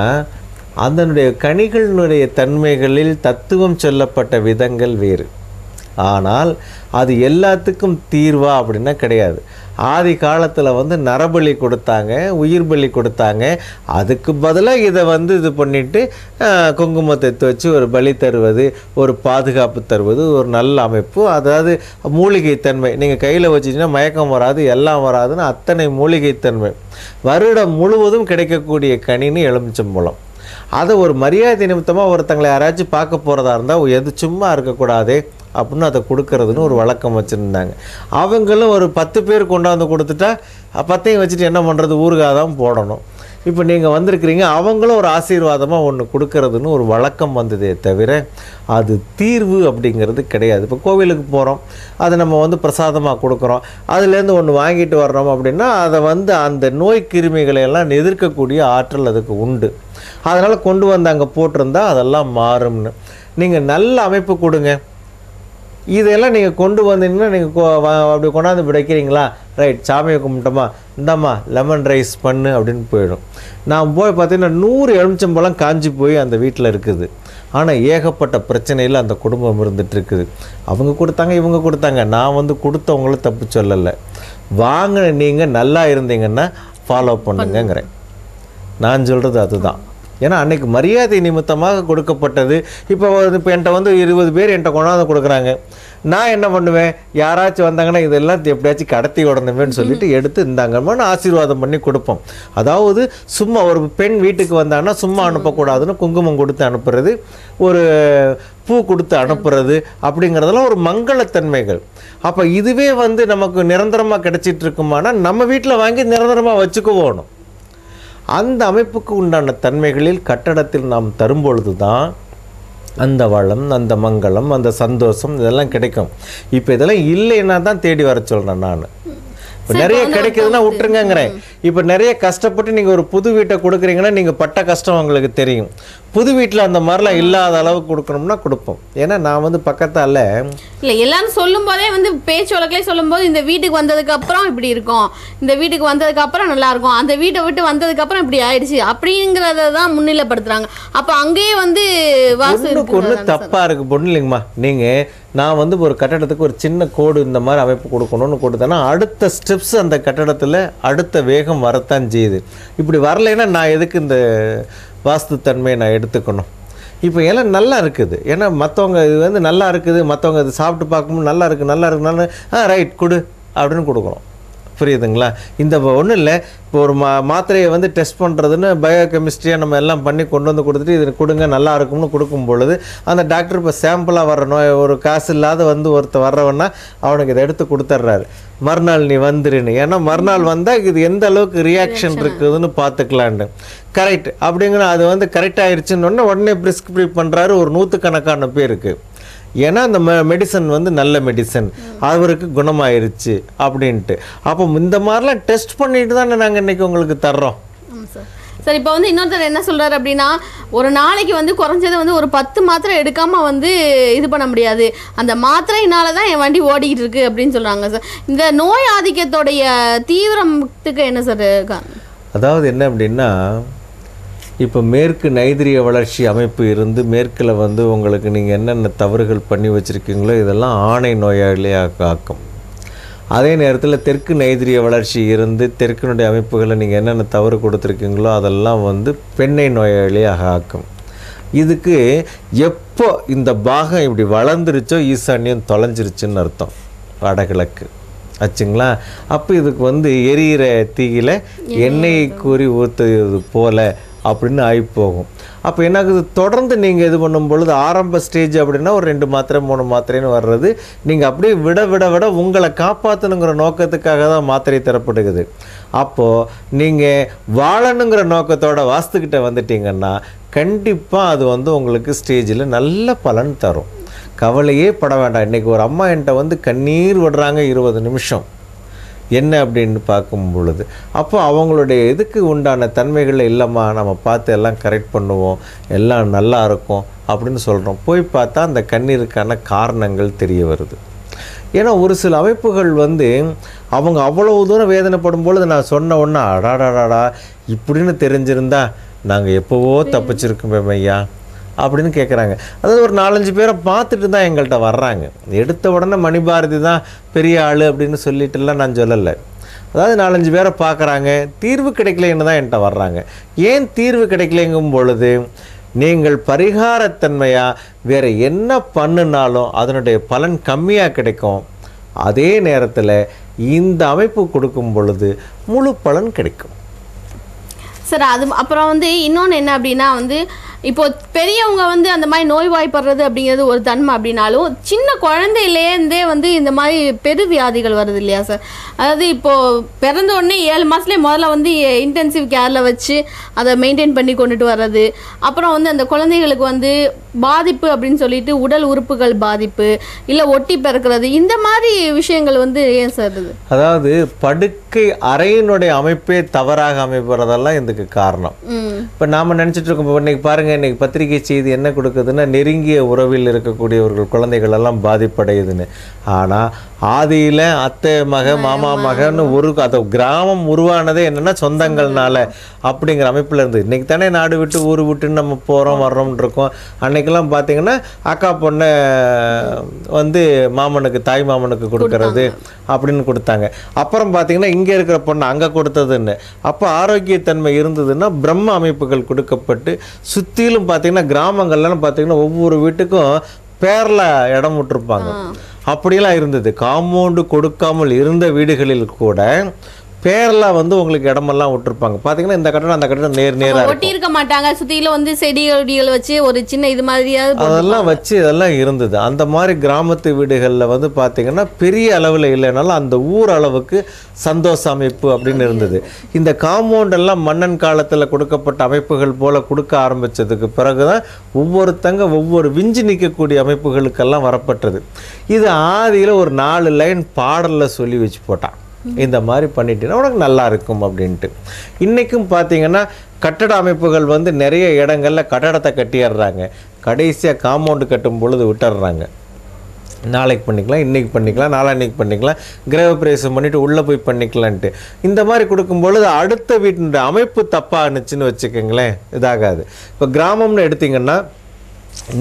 Speaker 5: அதனுடைய கனிகளினுடைய தன்மைகளில் தத்துவம் சொல்லப்பட்ட விதங்கள் வேறு, ஆனால் அது எல்லாத்துக்கும் தீர்வா அப்படின்னா கிடையாது. ஆதி காலத்தில் வந்து நரபலி கொடுத்தாங்க, உயிர் பலி கொடுத்தாங்க, அதுக்கு பதிலாக இதை வந்து இது பண்ணிவிட்டு குங்குமத்தை வச்சு ஒரு பலி தருவது, ஒரு பாதுகாப்பு தருவது, ஒரு நல்ல அமைப்பு. அதாவது மூலிகைத்தன்மை, நீங்கள் கையில் வச்சிட்டிங்கன்னா மயக்கம் வராது எல்லாம் வராதுன்னு அத்தனை மூலிகைத்தன்மை வருடம் முழுவதும் கிடைக்கக்கூடிய கனின்னு எலுமிச்சம்பழம். அதை ஒரு மரியாதை நிமித்தமாக ஒருத்தங்களை யாராச்சும் பார்க்க போகிறதா இருந்தால் எது சும்மா இருக்கக்கூடாது அப்படின்னு அதை கொடுக்கறதுன்னு ஒரு வழக்கம் வச்சுருந்தாங்க. அவங்களும் ஒரு 10 பேர் கொண்டாந்து கொடுத்துட்டா 10ஐயும் வச்சுட்டு என்ன பண்ணுறது, ஊறுகாய் தான் போடணும். இப்போ நீங்கள் வந்திருக்கிறீங்க, அவங்களும் ஒரு ஆசீர்வாதமாக ஒன்று கொடுக்கறதுன்னு ஒரு வழக்கம் வந்ததே தவிர அது தீர்வு அப்படிங்கிறது கிடையாது. இப்போ கோவிலுக்கு போகிறோம், அதை நம்ம வந்து பிரசாதமாக கொடுக்குறோம், அதுலேருந்து ஒன்று வாங்கிட்டு வர்றோம் அப்படின்னா அதை வந்து அந்த நோய் கிருமிகளை எல்லாம் எதிர்க்கக்கூடிய ஆற்றல் அதுக்கு உண்டு. அதனால் கொண்டு வந்து அங்கே போட்டிருந்தா அதெல்லாம் மாறும்னு. நீங்கள் நல்ல அமைப்பு கொடுங்க. இதெல்லாம் நீங்கள் கொண்டு வந்தீங்கன்னா நீங்கள் அப்படி கொண்டாந்து விடைக்கிறீங்களா, ரைட், சாமியை கும்பிட்டோமா, இந்தாம்மா லெமன் ரைஸ் பண்ணு அப்படின்னு போயிடும். நான் போய் பார்த்தீங்கன்னா 100 எலுமிச்சம்பழம் காஞ்சி போய் அந்த வீட்டில் இருக்குது. ஆனால் ஏகப்பட்ட பிரச்சனையில் அந்த குடும்பம் இருந்துகிட்டு இருக்குது. அவங்க கொடுத்தாங்க, இவங்க கொடுத்தாங்க, நான் வந்து கொடுத்தவங்களும் தப்பு சொல்லலை. வாங்கின நீங்கள் நல்லா இருந்தீங்கன்னா ஃபாலோ பண்ணுங்கிறேன். நான் சொல்கிறது அதுதான். ஏன்னா அன்றைக்கி மரியாதை நிமித்தமாக கொடுக்கப்பட்டது. இப்போ என்கிட்ட வந்து 20 பேர் என்கிட்ட கொண்டாந்து கொடுக்குறாங்க. நான் என்ன பண்ணுவேன், யாராச்சும் வந்தாங்கன்னா இதெல்லாம் எப்படியாச்சும் கடத்தி விடணுமேன்னு சொல்லிட்டு எடுத்து இந்தாங்கன்னு ஆசீர்வாதம் பண்ணி கொடுப்போம். அதாவது சும்மா ஒரு பெண் வீட்டுக்கு வந்தாங்கன்னா சும்மா அனுப்பக்கூடாதுன்னு குங்குமம் கொடுத்து அனுப்புறது, ஒரு பூ கொடுத்து அனுப்புறது அப்படிங்கிறதெல்லாம் ஒரு மங்களத்தன்மைகள். அப்போ இதுவே வந்து நமக்கு நிரந்தரமாக கிடைச்சிட்டு இருக்குமானா நம்ம வீட்டில் வாங்கி நிரந்தரமாக வச்சுக்குவோம். அந்த அமைப்புக்கு உண்டான தன்மைகளில் கட்டடத்தில் நாம் தரும்பொழுது தான் அந்த வளம், அந்த மங்களம், அந்த சந்தோஷம் இதெல்லாம் கிடைக்கும். இப்போ இதெல்லாம் இல்லைன்னா தான் தேடி வர சொல்கிறேன் நான். இப்போ நிறைய கிடைக்குதுன்னா விட்டுருங்கிறேன். இப்போ நிறைய கஷ்டப்பட்டு நீங்கள் ஒரு புது வீட்டை கொடுக்குறீங்கன்னா நீங்கள் பட்ட கஷ்டம் உங்களுக்கு தெரியும். புது வீட்டில் அந்த மாதிரிலாம் இல்லாத அளவுக்கு கொடுக்கணும்னா கொடுப்போம். ஏன்னா நான் வந்து பக்கத்தால்
Speaker 6: இல்லை எல்லாரும் சொல்லும் போதே வந்து பேச்சு வழக்கிலே சொல்லும்போது இந்த வீட்டுக்கு வந்ததுக்கு அப்புறம் இப்படி இருக்கும், இந்த வீட்டுக்கு வந்ததுக்கு அப்புறம் நல்லா இருக்கும், அந்த வீட்டை விட்டு வந்ததுக்கு அப்புறம் இப்படி ஆயிடுச்சு அப்படிங்கிறத தான் முன்னிலைப்படுத்துறாங்க. அப்போ அங்கேயே வந்து
Speaker 5: ஒன்று தப்பாக இருக்குது பொண்ணு இல்லைங்கம்மா. நீங்கள் நான் வந்து ஒரு கட்டடத்துக்கு ஒரு சின்ன கோடு இந்த மாதிரி அமைப்பு கொடுக்கணும்னு கொடுத்தேன்னா அடுத்த ஸ்டெப்ஸ் அந்த கட்டடத்தில் அடுத்த வேகம் வரத்தான் செய்யுது. இப்படி வரலைன்னா நான் எதுக்கு இந்த வாஸ்து தன்மையை நான் எடுத்துக்கணும்? இப்போ எல்லாம் நல்லா இருக்குது. ஏன்னா மற்றவங்க இது வந்து நல்லா இருக்குது, மற்றவங்க இது சாப்பிட்டு பார்க்கும்போது நல்லா இருக்குது, நல்லா இருக்குனாலும் ரைட் கொடு அப்படின்னு கொடுக்குறோம். புரியுதுங்களா? இந்த ஒன்றும் இல்லை, இப்போ ஒரு மாத்திரையை வந்து டெஸ்ட் பண்ணுறதுன்னு பயோகெமிஸ்ட்ரியாக நம்ம எல்லாம் பண்ணி கொண்டு வந்து கொடுத்துட்டு இது கொடுங்க நல்லா இருக்கும்னு கொடுக்கும் பொழுது அந்த டாக்டர் இப்போ சாம்பிளாக வர நோய் ஒரு காசு இல்லாத வந்து ஒருத்தர் வர்றவன்னா அவனுக்கு இதை எடுத்து கொடுத்துட்றாரு. மறுநாள் நீ வந்துருன்னு. ஏன்னா மறுநாள் வந்தால் இது எந்த அளவுக்கு ரியாக்ஷன் இருக்குதுன்னு பார்த்துக்கலான்னு. கரெக்ட் அப்படிங்கிற அது வந்து கரெக்ட் ஆயிடுச்சுன்னு உடனே ப்ரிஸ்கிரைப் பண்ணுறாரு ஒரு 100கணக்கான பேருக்கு. ஏன்னா அந்த மெடிசன் வந்து நல்ல மெடிசன், அவருக்கு குணமாயிருச்சு அப்படின்ட்டு. அப்போ இந்த மாதிரிலாம் டெஸ்ட் பண்ணிட்டு தானே நாங்கள் இன்றைக்கி உங்களுக்கு தர்றோம்.
Speaker 6: சார் இப்போ வந்து இன்னொருத்தர் என்ன சொல்கிறாரு அப்படின்னா, ஒரு நாளைக்கு வந்து குறைஞ்சது வந்து ஒரு 10 மாத்திரை எடுக்காமல் வந்து இது பண்ண முடியாது, அந்த மாத்திரையினால தான் என் வண்டி ஓடிக்கிட்டு இருக்கு அப்படின்னு சொல்கிறாங்க சார். இந்த நோய் ஆதிக்கத்தோடைய தீவிரத்துக்கு என்ன சார்?
Speaker 5: அதாவது என்ன அப்படின்னா, இப்போ மேற்கு நைதிரிய வளர்ச்சி அமைப்பு இருந்து மேற்கில் வந்து உங்களுக்கு நீங்கள் என்னென்ன தவறுகள் பண்ணி வச்சுருக்கீங்களோ இதெல்லாம் ஆணை நோயாளியாக ஆக்கும். அதே நேரத்தில் தெற்கு நைதிரிய வளர்ச்சி இருந்து தெற்கினுடைய அமைப்புகளை நீங்கள் என்னென்ன தவறு கொடுத்துருக்கீங்களோ அதெல்லாம் வந்து பெண்ணை நோயாளியாக ஆக்கும். இதுக்கு எப்போ இந்த பாகம் இப்படி வளர்ந்துருச்சோ ஈசான்யம் தொலைஞ்சிருச்சுன்னு அர்த்தம். வடகிழக்கு ஆச்சுங்களா? அப்போ இதுக்கு வந்து எரியிற தீயில எண்ணெயை கூறி ஊற்றுறது போல அப்படின்னு ஆகிப்போகும். அப்போ என்னாகுது, தொடர்ந்து நீங்கள் இது பண்ணும் பொழுது ஆரம்ப ஸ்டேஜ் அப்படின்னா ஒரு 2 மாத்திரை 3 மாத்திரைன்னு வர்றது, நீங்கள் அப்படியே விட விட விட உங்களை காப்பாற்றணுங்கிற நோக்கத்துக்காக தான் மாத்திரை தரப்படுகிறது. அப்போது நீங்கள் வாழணுங்கிற நோக்கத்தோட வாஸ்துக்கிட்ட வந்துட்டீங்கன்னா கண்டிப்பாக அது வந்து உங்களுக்கு ஸ்டேஜில் நல்ல பலன் தரும். கவலையே பட வேண்டாம். இன்றைக்கி ஒரு அம்மா என்கிட்ட வந்து கண்ணீர் விடுறாங்க 20 நிமிஷம். என்ன அப்படின்னு பார்க்கும் பொழுது அப்போ அவங்களுடைய இதுக்கு உண்டான தன்மைகள் இல்லைம்மா, நம்ம பார்த்து எல்லாம் கரெக்ட் பண்ணுவோம், எல்லாம் நல்லா இருக்கும் அப்படின்னு சொல்கிறோம். போய் பார்த்தா அந்த கண்ணீருக்கான காரணங்கள் தெரிய வருது. ஏன்னா ஒரு சில அமைப்புகள் வந்து அவங்க அவ்வளவு தூரம் வேதனைப்படும் பொழுது நான் சொன்ன உடனே அடாடாடாடா இப்படின்னு தெரிஞ்சிருந்தா நாங்கள் எப்போவோ தப்பிச்சிருக்கோமே ஐயா அப்படின்னு கேட்குறாங்க. அதாவது ஒரு 4-5 பேரை பார்த்துட்டு தான் எங்கள்கிட்ட வர்றாங்க. எடுத்த உடனே மணிபாரதி தான் பெரிய ஆள் அப்படின்னு சொல்லிட்டுலாம் நான் சொல்லலை. அதாவது 4-5 பேரை பார்க்குறாங்க, தீர்வு கிடைக்கலன்னு தான் என்கிட்ட வர்றாங்க. ஏன் தீர்வு கிடைக்கலைங்கும் பொழுது நீங்கள் பரிகாரத்தன்மையாக வேறு என்ன பண்ணினாலும் அதனுடைய பலன் கம்மியாக கிடைக்கும். அதே நேரத்தில் இந்த அமைப்பு கொடுக்கும் பொழுது முழு பலன் கிடைக்கும்.
Speaker 6: சார் அது அப்புறம் வந்து இன்னொன்று என்ன அப்படின்னா வந்து இப்போ பெரியவங்க வந்து அந்த மாதிரி நோய்வாய்ப்படுறது அப்படிங்கிறது ஒரு தன்மை அப்படின்னாலும் சின்ன குழந்தையிலேருந்தே வந்து இந்த மாதிரி பெரு வியாதிகள் வருது இல்லையா சார்? அதாவது இப்போது பிறந்த உடனே 7 மாதத்துலேயே முதல்ல வந்து இன்டென்சிவ் கேரில் வச்சு அதை மெயின்டைன் பண்ணி கொண்டுட்டு வர்றது, அப்புறம் வந்து அந்த குழந்தைகளுக்கு வந்து பாதிப்பு அப்படின்னு சொல்லிட்டு உடல் உறுப்புகள் பாதிப்பு இல்லை ஒட்டி பிறக்கிறது, இந்த மாதிரி விஷயங்கள் வந்து ஏன் சார் இது?
Speaker 5: அதாவது படுக்கை அறையினுடைய அமைப்பே தவறாக அமைப்பதெல்லாம் இதுக்கு காரணம். இப்போ நாம் நினச்சிட்டு இருக்கோம், இப்போ இன்னைக்கு பாருங்கள், இன்னைக்கு பத்திரிகை செய்தி என்ன கொடுக்குதுன்னா நெருங்கிய உறவில் இருக்கக்கூடியவர்கள் குழந்தைகள் எல்லாம் பாதிப்படையுதுன்னு. ஆனால் ஆதியில் அத்தை மக மாமா மகன்னு ஒரு அதை கிராமம் உருவானதே என்னென்னா சொந்தங்கள்னால அப்படிங்கிற அமைப்பில் இருந்து. இன்றைக்கி தானே நாடு விட்டு ஊர் விட்டுன்னு நம்ம போகிறோம் வர்றோம்னு இருக்கோம். அன்றைக்கெல்லாம் பார்த்திங்கன்னா அக்கா பொண்ணை வந்து மாமனுக்கு தாய் மாமனுக்கு கொடுக்கறது அப்படின்னு கொடுத்தாங்க. அப்புறம் பார்த்திங்கன்னா இங்கே இருக்கிற பொண்ணை அங்கே கொடுத்ததுன்னு. அப்போ ஆரோக்கியத்தன்மை இருந்ததுன்னா பிரம்ம அமைப்புகள் கொடுக்கப்பட்டு சுற்றிலும் பார்த்திங்கன்னா கிராமங்கள்லாம் பார்த்திங்கன்னா ஒவ்வொரு வீட்டுக்கும் பேரில் இடம் விட்டுருப்பாங்க. அப்படியெல்லாம் இருந்தது. காம்பவுண்டு கொடுக்காமல் இருந்த வீடுகளில் கூட பேரில் வந்து உங்களுக்கு இடமெல்லாம் விட்டுருப்பாங்க. பார்த்தீங்கன்னா இந்த கட்டடம் அந்த கட்டடம் நேராக
Speaker 6: ஒட்டி இருக்க மாட்டாங்க. சுற்றிலும் வந்து செடிகள் வச்சு ஒரு சின்ன இது மாதிரியாவது
Speaker 5: அதெல்லாம் வச்சு இதெல்லாம் இருந்தது. அந்த மாதிரி கிராமத்து வீடுகளில் வந்து பார்த்தீங்கன்னா பெரிய அளவில் இல்லைனாலும் அந்த ஊர் அளவுக்கு சந்தோஷ அமைப்பு அப்படின்னு இருந்தது. இந்த காம்பவுண்டெல்லாம் மன்னன் காலத்தில் கொடுக்கப்பட்ட அமைப்புகள் போல் கொடுக்க ஆரம்பித்ததுக்கு பிறகு தான் ஒவ்வொரு விஞ்சு நிற்கக்கூடிய அமைப்புகளுக்கெல்லாம் வரப்பட்டது. இது ஆதியில் ஒரு 4 லைன் பாடலில் சொல்லி வச்சு போட்டான், இந்த மாதிரி பண்ணிட்டீங்கன்னா உனக்கு நல்லா இருக்கும் அப்படின்ட்டு. இன்றைக்கும் பார்த்தீங்கன்னா கட்டட அமைப்புகள் வந்து நிறைய இடங்களில் கட்டடத்தை கட்டிடுறாங்க, கடைசியாக காம்பவுண்டு கட்டும் பொழுது விட்டுடுறாங்க. நாளைக்கு பண்ணிக்கலாம், இன்றைக்கி பண்ணிக்கலாம், நாளான்னைக்கு பண்ணிக்கலாம், கிரகப்பிரவேசம் பண்ணிவிட்டு உள்ளே போய் பண்ணிக்கலான்ட்டு இந்த மாதிரி கொடுக்கும் பொழுது அடுத்த வீட்டினுடைய அமைப்பு தப்பாக இருந்துச்சுன்னு வச்சுக்கோங்களேன், இதாகாது. இப்போ கிராமம்னு எடுத்திங்கன்னா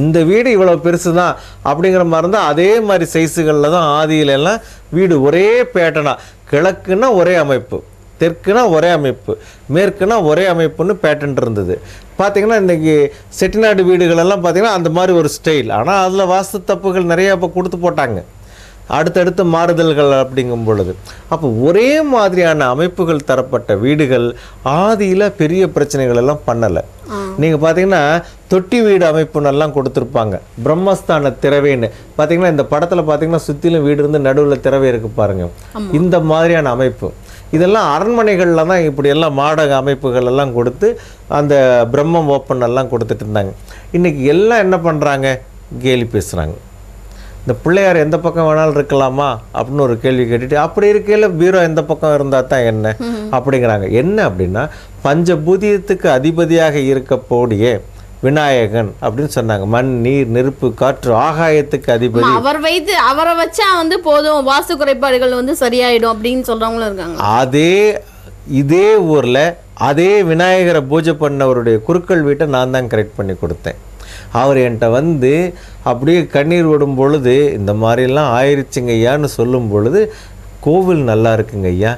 Speaker 5: இந்த வீடு இவ்வளோ பெருசு தான் அப்படிங்கிற மாதிரி இருந்தால் அதே மாதிரி சைஸுகளில் தான் ஆதியிலெல்லாம் வீடு ஒரே பேட்டர்னாக, கிழக்குன்னா ஒரே அமைப்பு, தெற்குனா ஒரே அமைப்பு, மேற்குனா ஒரே அமைப்புன்னு பேட்டர்ன் இருந்தது. பார்த்திங்கன்னா இன்றைக்கி செட்டிநாடு வீடுகளெல்லாம் பார்த்திங்கன்னா அந்த மாதிரி ஒரு ஸ்டைல். ஆனால் அதில் வாஸ்து தப்புகள் நிறையா இப்போ கொடுத்து போட்டாங்க, அடுத்தடுத்து மாறுதல்கள் அப்படிங்கும் பொழுது. அப்போ ஒரே மாதிரியான அமைப்புகள் தரப்பட்ட வீடுகள் ஆதியில் பெரிய பிரச்சனைகள் எல்லாம் பண்ணலை. நீங்கள் பார்த்தீங்கன்னா தொட்டி வீடு அமைப்புன்னெல்லாம் கொடுத்துருப்பாங்க, பிரம்மஸ்தான திறவைன்னு. பார்த்தீங்கன்னா இந்த படத்தில் பார்த்தீங்கன்னா சுற்றிலும் வீடு இருந்து நடுவில் திறவை இருக்கு பாருங்கள், இந்த மாதிரியான அமைப்பு. இதெல்லாம் அரண்மனைகளில் தான் இப்படியெல்லாம் மாடக அமைப்புகள் எல்லாம் கொடுத்து அந்த பிரம்மம் ஓப்பன் எல்லாம் கொடுத்துட்டு இருந்தாங்க. இன்றைக்கி எல்லாம் என்ன பண்ணுறாங்க, கேலி பேசுகிறாங்க. இந்த பிள்ளையார் எந்த பக்கம் வேணாலும் இருக்கலாமா அப்படின்னு ஒரு கேள்வி கேட்டுட்டு, அப்படி இருக்கையில் பீரோ எந்த பக்கம் இருந்தால் தான் என்ன அப்படிங்கிறாங்க. என்ன அப்படின்னா பஞ்சபூதியத்துக்கு அதிபதியாக இருக்கக்கூடிய விநாயகன் அப்படின்னு சொன்னாங்க. மண், நீர், நெருப்பு, காற்று, ஆகாயத்துக்கு அதிபதி.
Speaker 6: அவரை வச்சா வந்து போதும், வாஸ்து குறைபாடுகள் வந்து சரியாயிடும் அப்படின்னு சொல்றவங்களும் இருக்காங்க.
Speaker 5: இதே ஊரில் அதே விநாயகரை பூஜை பண்ணவருடைய குருக்கள் வீட்டை நான் தான் கரெக்ட் பண்ணி கொடுத்தேன். அவர் என்கிட்ட வந்து அப்படியே கண்ணீர் விடும் பொழுது இந்த மாதிரிலாம் ஆயிடுச்சுங்க ஐயான்னு சொல்லும் பொழுது, கோவில் நல்லா இருக்குங்க ஐயா,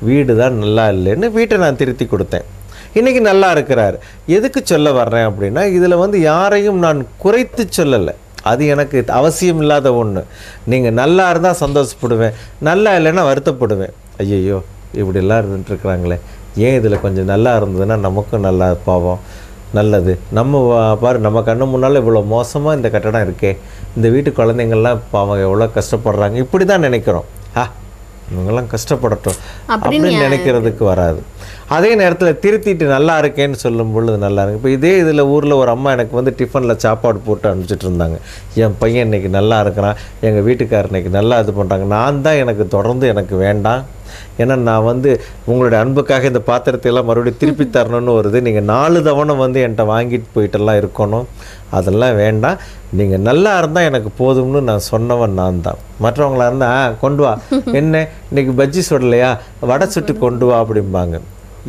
Speaker 5: வீடு தான் நல்லா இல்லைன்னு வீட்டை நான் திருத்தி கொடுத்தேன். இன்றைக்கி நல்லா இருக்கிறார். எதுக்கு சொல்ல வர்றேன் அப்படின்னா, இதில் வந்து யாரையும் நான் குறைத்து சொல்லலை, அது எனக்கு அவசியம் இல்லாத ஒன்று. நீங்கள் நல்லா இருந்தால் சந்தோஷப்படுவேன், நல்லா இல்லைன்னா வருத்தப்படுவேன். ஐயையோ இப்படிலாம் இருந்துட்டுருக்குறாங்களே, ஏன் இதில் கொஞ்சம் நல்லா இருந்ததுன்னா நமக்கும் நல்லா பாவம் நல்லது. நம்ம பாரு, நம்ம கண்ணு முன்னால் இவ்வளோ மோசமாக இந்த கட்டடம் இருக்கே, இந்த வீட்டு குழந்தைங்கள்லாம் இப்போ அவங்க எவ்வளோ கஷ்டப்படுறாங்க, இப்படி தான் நினைக்கிறோம். இவங்கெல்லாம் கஷ்டப்படட்டும் அப்படின்னு நினைக்கிறதுக்கு வராது. அதே நேரத்தில் திருத்திட்டு நல்லா இருக்கேன்னு சொல்லும் பொழுது நல்லா இருக்கு. இப்போ இதே இதில் ஊரில் ஒரு அம்மா எனக்கு வந்து டிஃபனில் சாப்பாடு போட்டு அனுப்பிச்சிட்டு இருந்தாங்க. என் பையன் இன்றைக்கி நல்லா இருக்கிறான், எங்கள் வீட்டுக்காரர் இன்றைக்கி நல்லா இது பண்ணுறாங்க. நான் தான் எனக்கு தொடர்ந்து எனக்கு வேண்டாம், ஏன்னா நான் வந்து உங்களுடைய அன்புக்காக இந்த பாத்திரத்தையெல்லாம் மறுபடியும் திருப்பி தரணும்னு வருது, நீங்கள் 4 தவணை வந்து என்கிட்ட வாங்கிட்டு போயிட்டெல்லாம் இருக்கணும், அதெல்லாம் வேண்டாம், நீங்கள் நல்லா இருந்தால் எனக்கு போதும்னு நான் சொன்னவன் நான் தான். மற்றவங்களா இருந்தால் கொண்டு வா, என்ன இன்றைக்கி பஜ்ஜி சுடலையா, வடை சுட்டு கொண்டு வா அப்படிம்பாங்க.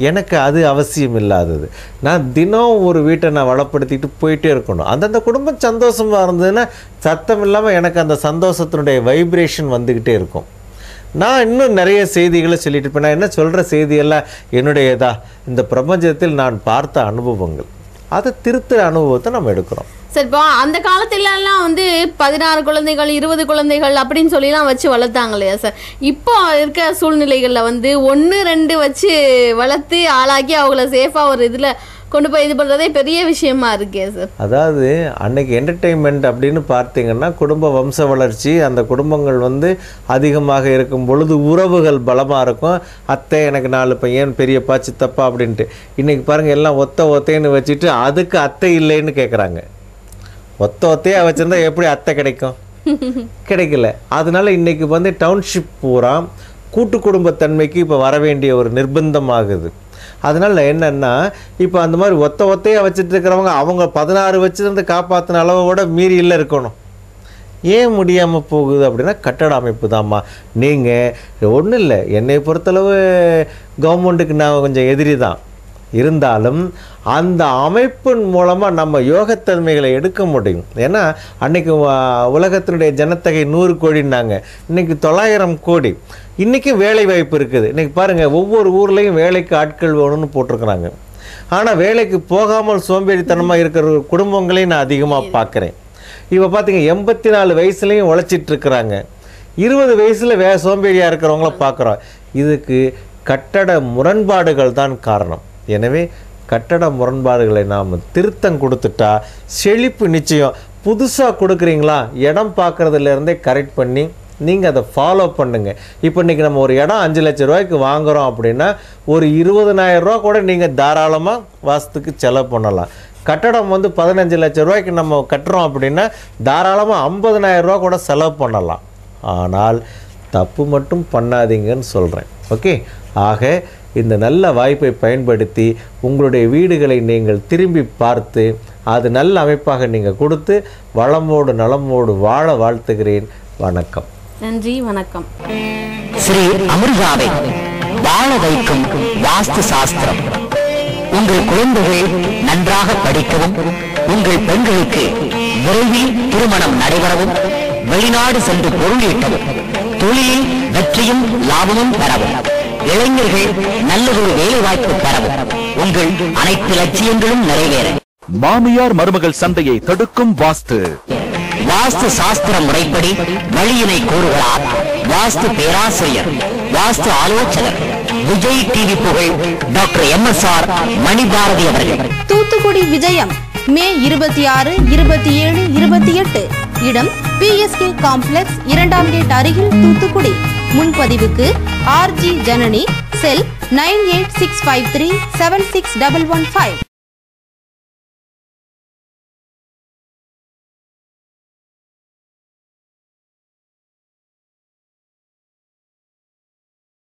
Speaker 5: எனக்கு அது அவசியம் இல்லாதது. நான் தினம் ஒரு வீட்டை நான் வளப்படுத்திட்டு போயிட்டே இருக்கணும். அந்தந்த குடும்பம் சந்தோஷமாக இருந்ததுன்னா சத்தம் இல்லாமல் எனக்கு அந்த சந்தோஷத்தினுடைய வைப்ரேஷன் வந்துக்கிட்டே இருக்கும். நான் இன்னும் நிறைய செய்திகளை சொல்லிட்டு இருப்பேன். நான் என்ன சொல்கிற செய்தியெல்லாம் என்னுடையதா, இந்த பிரபஞ்சத்தில் நான் பார்த்த அனுபவங்கள். அதை திருத்துற அனுபவத்தை நம்ம எடுக்கிறோம்.
Speaker 6: சரி, இப்போ அந்த காலத்துலலாம் வந்து 16 குழந்தைகள் 20 குழந்தைகள் அப்படின்னு சொல்லிலாம் வச்சு வளர்த்தாங்க இல்லையா சார்? இப்போ இருக்க சூழ்நிலைகளில் வந்து 1-2 வச்சு வளர்த்து ஆளாக்கி அவங்கள சேஃபாக ஒரு இதில் கொண்டு போய் இது பண்ணுறதே பெரிய விஷயமா இருக்கே சார்.
Speaker 5: அதாவது அன்னைக்கு என்டர்டெயின்மெண்ட் அப்படின்னு பார்த்தீங்கன்னா குடும்ப வம்ச வளர்ச்சி, அந்த குடும்பங்கள் வந்து அதிகமாக இருக்கும் பொழுது உறவுகள் பலமாக இருக்கும். அத்தை எனக்கு 4 பையன், பெரியப்பா சித்தப்பா அப்படின்ட்டு. இன்றைக்கி பாருங்கள் எல்லாம் ஒத்தைன்னு வச்சுட்டு அதுக்கு அத்தை இல்லைன்னு கேட்குறாங்க. ஒத்தையாக வச்சுருந்தா எப்படி அத்தை கிடைக்கும்? கிடைக்கல. அதனால இன்றைக்கி வந்து டவுன்ஷிப் பூரா கூட்டு குடும்பத்தன்மைக்கு இப்போ வர வேண்டிய ஒரு நிர்பந்தம் ஆகுது. அதனால் என்னென்னா இப்போ அந்த மாதிரி ஒத்தையாக வச்சுட்டு இருக்கிறவங்க அவங்க 16 வச்சுருந்து காப்பாற்றின அளவோட மீறியில் இருக்கணும். ஏன் முடியாமல் போகுது அப்படின்னா கட்டட அமைப்பு தான்மா. நீங்கள் ஒன்றும் இல்லை, என்னை பொறுத்தளவு கவர்மெண்ட்டுக்கு நான் கொஞ்சம் எதிரி தான். இருந்தாலும் அந்த அமைப்பின் மூலமாக நம்ம யோகத்தன்மைகளை எடுக்க முடியும். ஏன்னா அன்றைக்கி உலகத்தினுடைய ஜனத்தொகை 100 கோடின்னாங்க, இன்றைக்கி 900 கோடி. இன்றைக்கும் வேலை வாய்ப்பு இருக்குது. இன்றைக்கி பாருங்கள் ஒவ்வொரு ஊர்லேயும் வேலைக்கு ஆட்கள் வேணும்னு போட்டிருக்கிறாங்க. ஆனால் வேலைக்கு போகாமல் சோம்பேறித்தனமாக இருக்கிற குடும்பங்களையும் நான் அதிகமாக பார்க்குறேன். இப்போ பார்த்தீங்க 84 வயசுலேயும் உழைச்சிட்ருக்குறாங்க, 20 வயசில் சோம்பேறியாக இருக்கிறவங்கள பார்க்குறோம். இதுக்கு கட்டட முரண்பாடுகள் தான் காரணம். எனவே கட்டட முரண்பாடுகளை நாம் திருத்தம் கொடுத்துட்டா செழிப்பு நிச்சயம். புதுசாக கொடுக்குறீங்களா, இடம் பார்க்குறதுலேருந்தே கரெக்ட் பண்ணி நீங்கள் அதை ஃபாலோ பண்ணுங்கள். இப்போ இன்றைக்கி நம்ம ஒரு இடம் 5 லட்ச ரூபாய்க்கு வாங்குகிறோம் அப்படின்னா ஒரு 20,000 ரூபா கூட நீங்கள் தாராளமாக வாஸ்துக்கு செலவு பண்ணலாம். கட்டடம் வந்து 15 லட்ச ரூபாய்க்கு நம்ம கட்டுறோம் அப்படின்னா தாராளமாக 50,000 ரூபா கூட செலவு பண்ணலாம். ஆனால் தப்பு மட்டும் பண்ணாதீங்கன்னு சொல்கிறேன். ஓகே, ஆக இந்த நல்ல வாய்ப்பை பயன்படுத்தி உங்களுடைய வீடுகளை நீங்கள் திரும்பி பார்த்து அது நல்ல அமைப்பாக நீங்கள் கொடுத்து வளமோடு நலமோடு வாழ வாழ்த்துகிறேன். வணக்கம்.
Speaker 6: நன்றி, வணக்கம்.
Speaker 1: ஸ்ரீ அமிர்தாவை வாழ வைக்கும் வாஸ்து சாஸ்திரம். உங்கள் குழந்தைகள் நன்றாக படிக்கவும், உங்கள் பெண்களுக்கு விரைவில் திருமணம் நடைபெறவும், வெளிநாடு சென்று பொருள் ஈட்டவும், தொழிலில் வெற்றியும் லாபமும் பெறவும், இளைஞர்கள் நல்லதொரு வேலை வாய்ப்பு பெறவும், உங்கள் அனைத்து லட்சியங்களும் நிறைவேற
Speaker 2: மாமியார் மருமகள் சண்டையை தடுக்கும் வாஸ்து.
Speaker 1: வாஸ்து சாஸ்திர முறைப்படி வழியினை கூறுகிறார் வாஸ்து பேராசிரியர், வாஸ்து ஆலோசகர், விஜய் டிவி புகழ் டாக்டர் MSR மணிபாரதி அவர்கள்.
Speaker 3: தூத்துக்குடி விஜயம் மே 26, 27, 28. இடம் PSK காம்ப்ளெக்ஸ் 2ஆம் கேட் அருகில் தூத்துக்குடி. முன்பதிவுக்கு RG ஜனனி, செல் 9865376115.